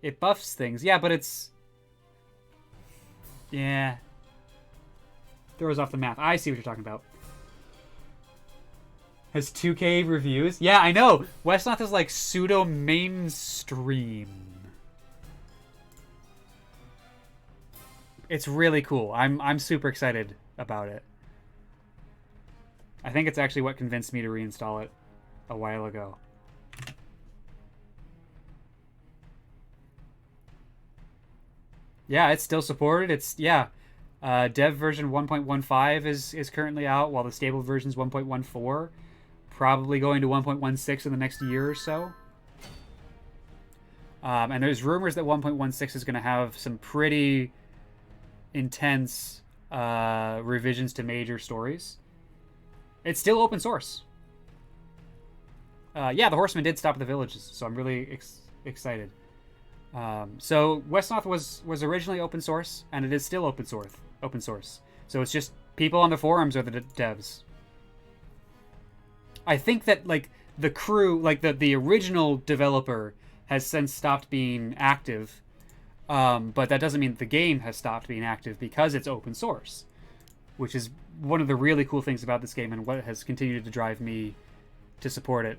It buffs things. Yeah, but it's... Yeah. Throws off the math. I see what you're talking about. Has 2K reviews? Yeah, I know. Wesnoth is like pseudo mainstream. It's really cool. I'm super excited about it. I think it's actually what convinced me to reinstall it a while ago. Yeah, it's still supported. It's dev version 1.15 is currently out, while the stable version is 1.14. Probably going to 1.16 in the next year or so. And there's rumors that 1.16 is going to have some pretty intense revisions to major stories. It's still open source. Yeah, the Horsemen did stop at the villages, so I'm really excited. So Wesnoth was originally open source, and it is still open source. So it's just people on the forums are the devs. I think that like the crew, like the original developer, has since stopped being active, but that doesn't mean that the game has stopped being active because it's open source, which is one of the really cool things about this game and what has continued to drive me to support it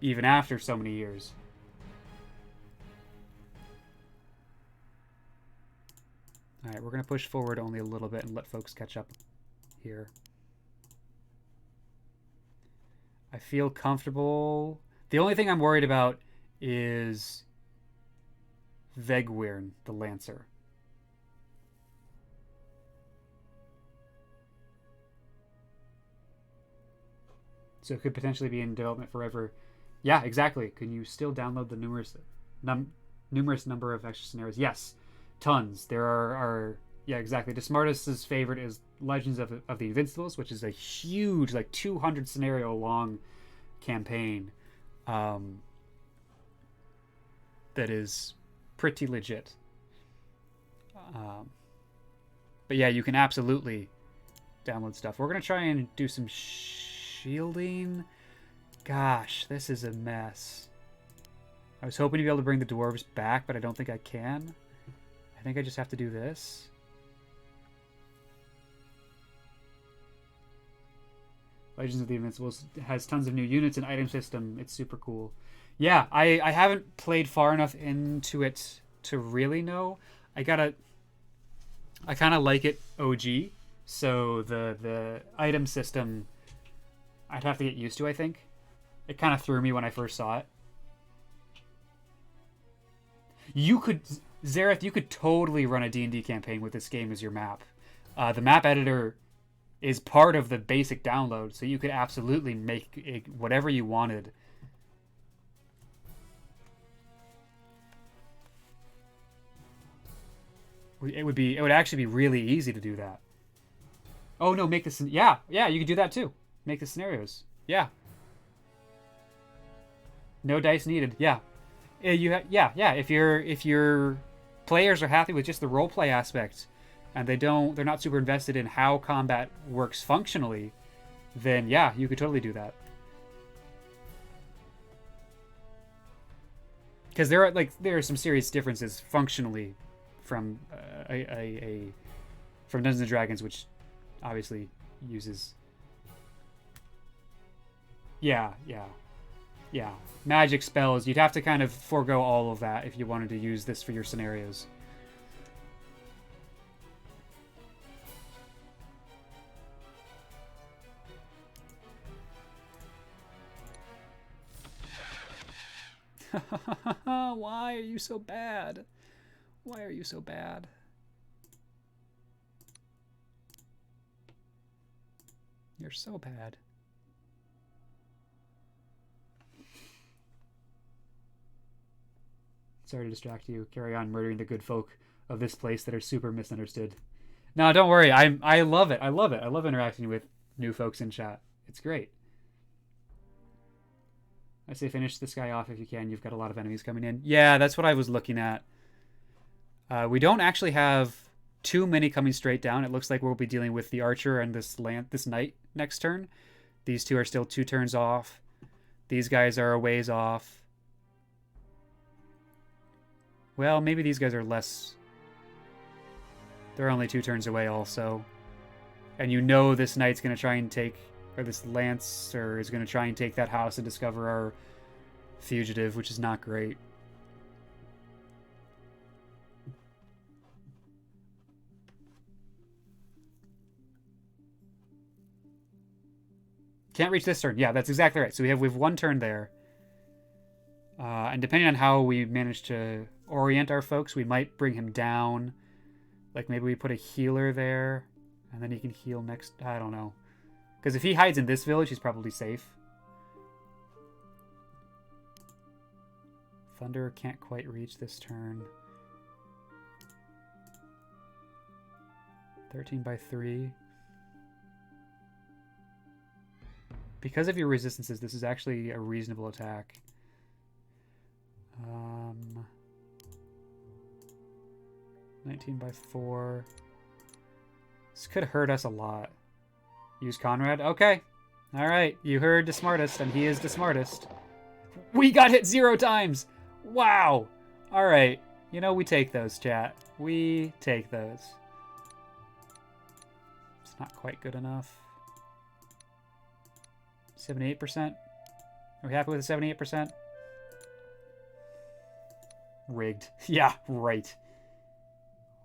even after so many years. All right, we're going to push forward only a little bit and let folks catch up here. I feel comfortable. The only thing I'm worried about is Vegwyrn, the Lancer. So it could potentially be in development forever. Yeah, exactly. Can you still download the numerous number of extra scenarios? Yes, tons. There are yeah, exactly. DeSmartus's favorite is Legends of the Invincibles, which is a huge, like 200 scenario long campaign that is pretty legit. But yeah, you can absolutely download stuff. We're gonna try and do some shielding. Gosh, this is a mess. I was hoping to be able to bring the dwarves back, but I don't think I can. I think I just have to do this. Legends of the Invincibles has tons of new units and item system. It's super cool. Yeah, I haven't played far enough into it to really know. I kind of like it OG. So the item system, I'd have to get used to, I think. It kind of threw me when I first saw it. You could, Zareth, you could totally run a D&D campaign with this game as your map. The map editor is part of the basic download, so you could absolutely make it whatever you wanted. It would actually be really easy to do that. Oh no, make this, yeah, you could do that too. Make the scenarios. Yeah. No dice needed. Yeah. Yeah. If your players are happy with just the roleplay aspect, and they're not super invested in how combat works functionally, then yeah, you could totally do that. Because there are some serious differences functionally from from Dungeons and Dragons, which obviously uses yeah magic spells. You'd have to kind of forego all of that if you wanted to use this for your scenarios. Why are you so bad? Why are you so bad? You're so bad. Sorry to distract you. Carry on murdering the good folk of this place that are super misunderstood. No, don't worry. I love it. I love it. I love interacting with new folks in chat. It's great. I say finish this guy off if you can. You've got a lot of enemies coming in. Yeah, that's what I was looking at. We don't actually have too many coming straight down. It looks like we'll be dealing with the archer and this knight next turn. These two are still 2 turns off. These guys are a ways off. Well, maybe these guys are less. They're only 2 turns away also. And you know this knight's going to try and take, or this lancer is going to try and take that house and discover our fugitive, which is not great. Can't reach this turn. Yeah, that's exactly right. So we have 1 turn there. And depending on how we manage to orient our folks, we might bring him down. Like maybe we put a healer there, and then he can heal next. I don't know. Because if he hides in this village, he's probably safe. Thunder can't quite reach this turn. 13/3. Because of your resistances, this is actually a reasonable attack. 19/4. This could hurt us a lot. Use Conrad? Okay. Alright, you heard the smartest, and he is the smartest. We got hit 0 times! Wow! Alright. You know, we take those, chat. We take those. It's not quite good enough. 78%? Are we happy with the 78%? Rigged. Yeah, right.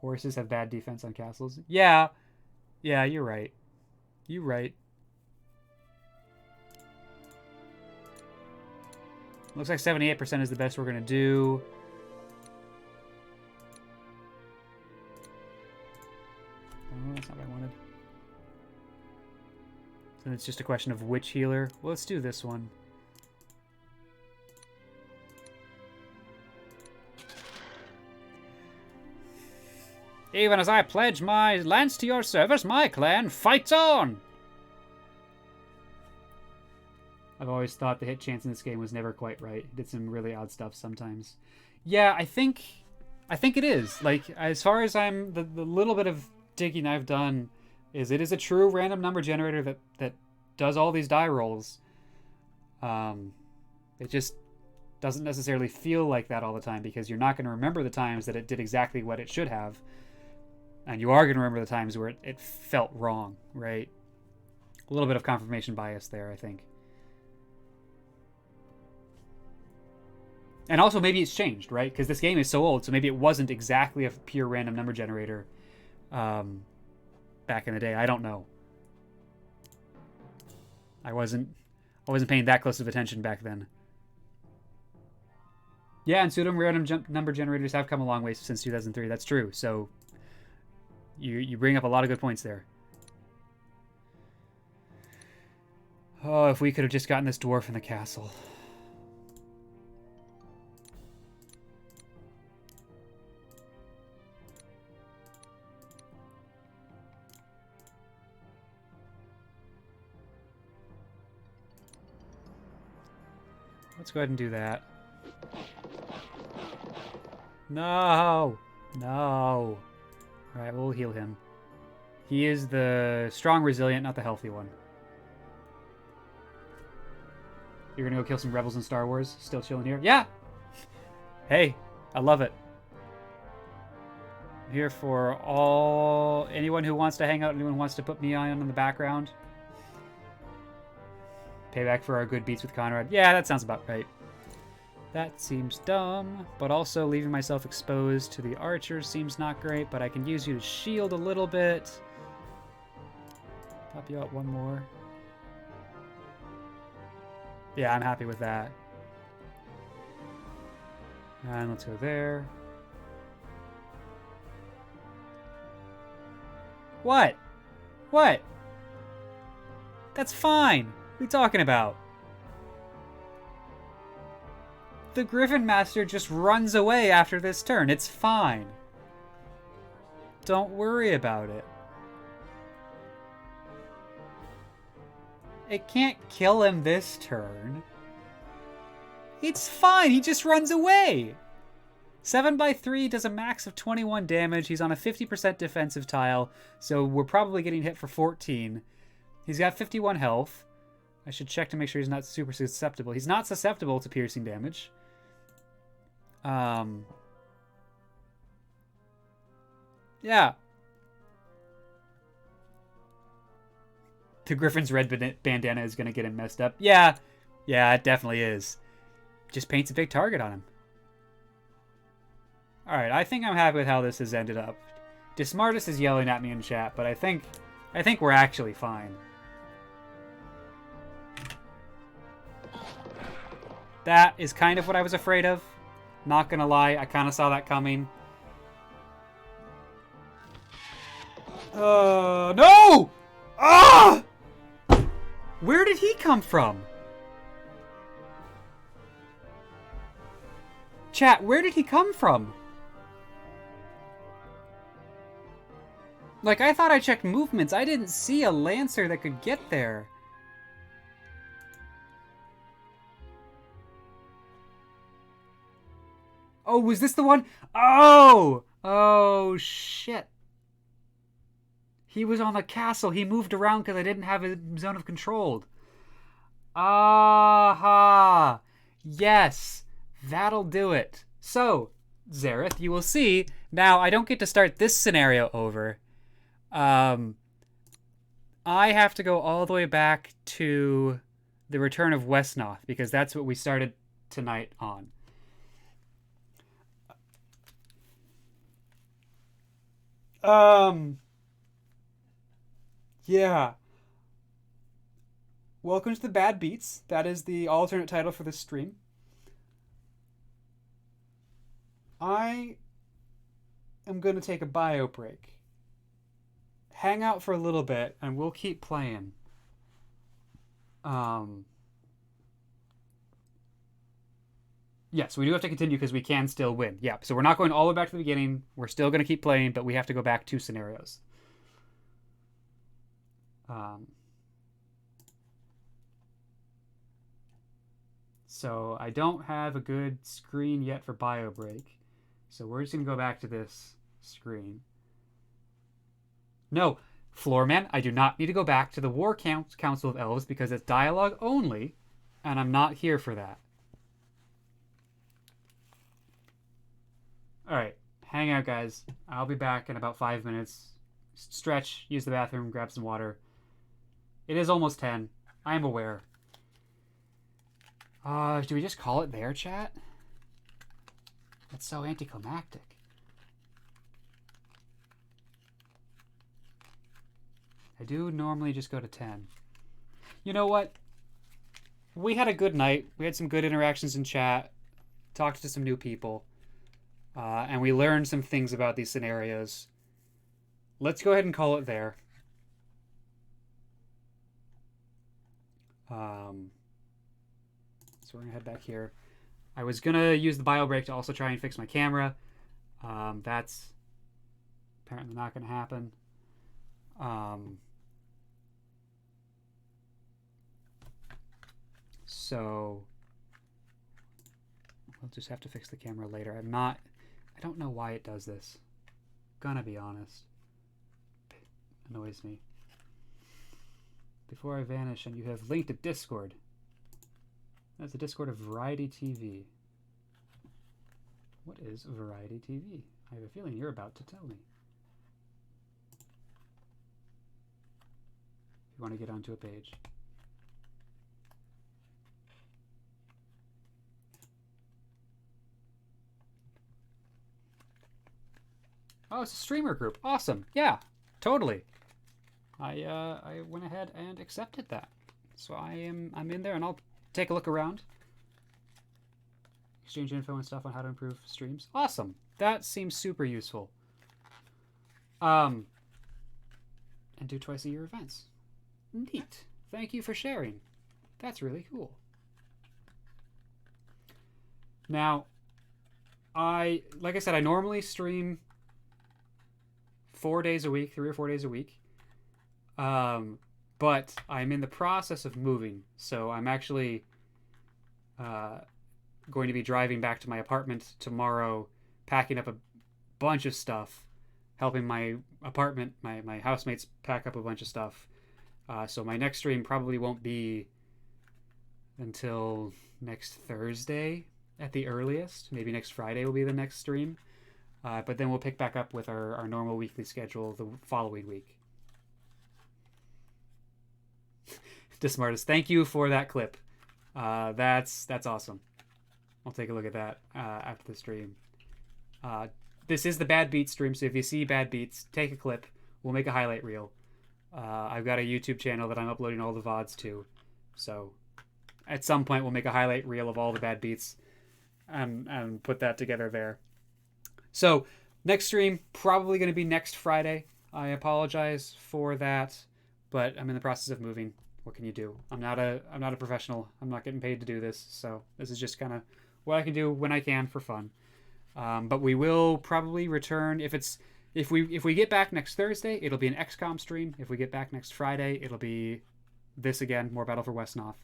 Horses have bad defense on castles. Yeah. Yeah, you're right. You're right. Looks like 78% is the best we're going to do. Oh, that's not what I wanted. So it's just a question of which healer. Well, let's do this one. Even as I pledge my lance to your service, my clan fights on! I've always thought the hit chance in this game was never quite right. It did some really odd stuff sometimes. Yeah, I think it is. Like, as far as I'm, the little bit of digging I've done is it is a true random number generator that does all these die rolls. It just doesn't necessarily feel like that all the time because you're not going to remember the times that it did exactly what it should have. And you are going to remember the times where it felt wrong, right? A little bit of confirmation bias there, I think. And also maybe it's changed, right? Because this game is so old, so maybe it wasn't exactly a pure random number generator. But back in the day. I don't know. I wasn't paying that close of attention back then. Yeah, and pseudo random number generators have come a long way since 2003. That's true. So you bring up a lot of good points there. Oh, if we could have just gotten this dwarf in the castle. Let's go ahead and do that. No! No! Alright, we'll heal him. He is the strong, resilient, not the healthy one. You're gonna go kill some rebels in Star Wars? Still chilling here? Yeah! Hey, I love it. I'm here for anyone who wants to hang out, anyone who wants to put me on in the background. Payback for our good beats with Conrad. Yeah, that sounds about right. That seems dumb, but also leaving myself exposed to the archers seems not great, but I can use you to shield a little bit. Pop you out one more. Yeah, I'm happy with that. And let's go there. What? What? That's fine. What are you talking about? The Griffin Master just runs away after this turn. It's fine. Don't worry about it. It can't kill him this turn. It's fine. He just runs away. 7x3 does a max of 21 damage. He's on a 50% defensive tile, so we're probably getting hit for 14. He's got 51 health. I should check to make sure he's not super susceptible. He's not susceptible to piercing damage. Yeah. The Griffin's red bandana is going to get him messed up. Yeah. Yeah, it definitely is. Just paints a big target on him. Alright, I think I'm happy with how this has ended up. Dismartus is yelling at me in chat, but I think we're actually fine. That is kind of what I was afraid of. Not gonna lie, I kind of saw that coming. No! Ah! Where did he come from? Chat, where did he come from? Like, I thought I checked movements. I didn't see a Lancer that could get there. Oh, was this the one? Oh! Oh, shit. He was on the castle. He moved around because I didn't have a zone of control. Aha! Yes, that'll do it. So, Zareth, you will see, now I don't get to start this scenario over. I have to go all the way back to the Return of Wesnoth, because that's what we started tonight on. Yeah. Welcome to the Bad Beats. That is the alternate title for this stream. I am going to take a bio break. Hang out for a little bit, and we'll keep playing. Yes, we do have to continue because we can still win. Yeah, so we're not going all the way back to the beginning. We're still going to keep playing, but we have to go back 2 scenarios. So I don't have a good screen yet for bio break. So we're just going to go back to this screen. No, Floorman, I do not need to go back to the War Council of Elves because it's dialogue only, and I'm not here for that. Alright, hang out, guys. I'll be back in about 5 minutes. Stretch, use the bathroom, grab some water. It is almost 10. I am aware. Do we just call it there, chat? That's so anticlimactic. I do normally just go to 10. You know what? We had a good night. We had some good interactions in chat. Talked to some new people. And we learned some things about these scenarios. Let's go ahead and call it there. So we're going to head back here. I was going to use the bio break to also try and fix my camera. That's apparently not going to happen. So we'll just have to fix the camera later. I don't know why it does this. Gonna be honest. It annoys me. Before I vanish, and you have linked a Discord. That's the Discord of Variety TV. What is Variety TV? I have a feeling you're about to tell me. If you want to get onto a page. Oh, it's a streamer group. Awesome. Yeah, totally. I went ahead and accepted that. So I'm in there, and I'll take a look around. Exchange info and stuff on how to improve streams. Awesome. That seems super useful. And do twice a year events. Neat. Thank you for sharing. That's really cool. Now, like I said, I normally stream 4 days a week, 3 or 4 days a week. But I'm in the process of moving, so I'm actually going to be driving back to my apartment tomorrow, packing up a bunch of stuff, helping my apartment, my housemates pack up a bunch of stuff. So my next stream probably won't be until next Thursday at the earliest. Maybe next Friday will be the next stream. But then we'll pick back up with our normal weekly schedule the following week. Desmartest, thank you for that clip. That's awesome. I'll take a look at that after the stream. This is the Bad Beats stream, so if you see Bad Beats, take a clip. We'll make a highlight reel. I've got a YouTube channel that I'm uploading all the VODs to. So at some point we'll make a highlight reel of all the Bad Beats and put that together there. So next stream, probably going to be next Friday. I apologize for that, but I'm in the process of moving. What can you do? I'm not a professional. I'm not getting paid to do this, so this is just kind of what I can do when I can for fun. But we will probably return if we get back next Thursday, it'll be an XCOM stream. If we get back next Friday, it'll be this again, more Battle for Wesnoth.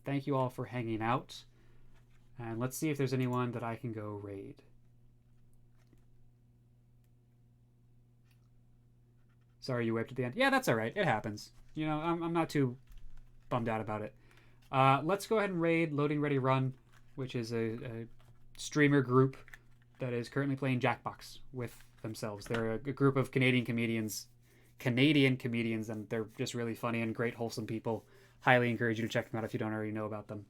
Thank you all for hanging out, and let's see if there's anyone that I can go raid. Sorry you wiped at the end. Yeah, that's all right. It happens. You know, I'm not too bummed out about it. Let's go ahead and raid Loading Ready Run, which is a streamer group that is currently playing Jackbox with themselves. They're a group of Canadian comedians, and they're just really funny and great, wholesome people. Highly encourage you to check them out if you don't already know about them.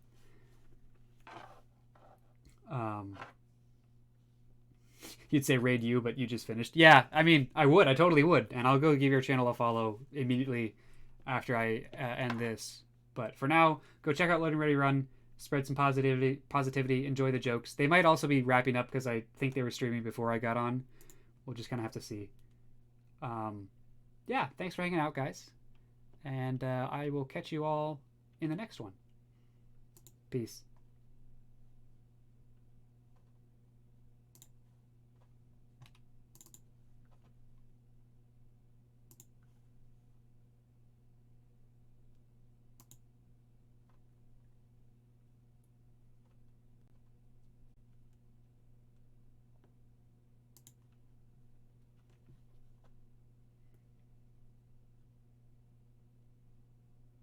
You'd say raid you, but you just finished. Yeah, I mean, I totally would. And I'll go give your channel a follow immediately after I end this. But for now, go check out Loading Ready Run. Spread some positivity. Enjoy the jokes. They might also be wrapping up because I think they were streaming before I got on. We'll just kind of have to see. Yeah, thanks for hanging out, guys. And I will catch you all in the next one. Peace.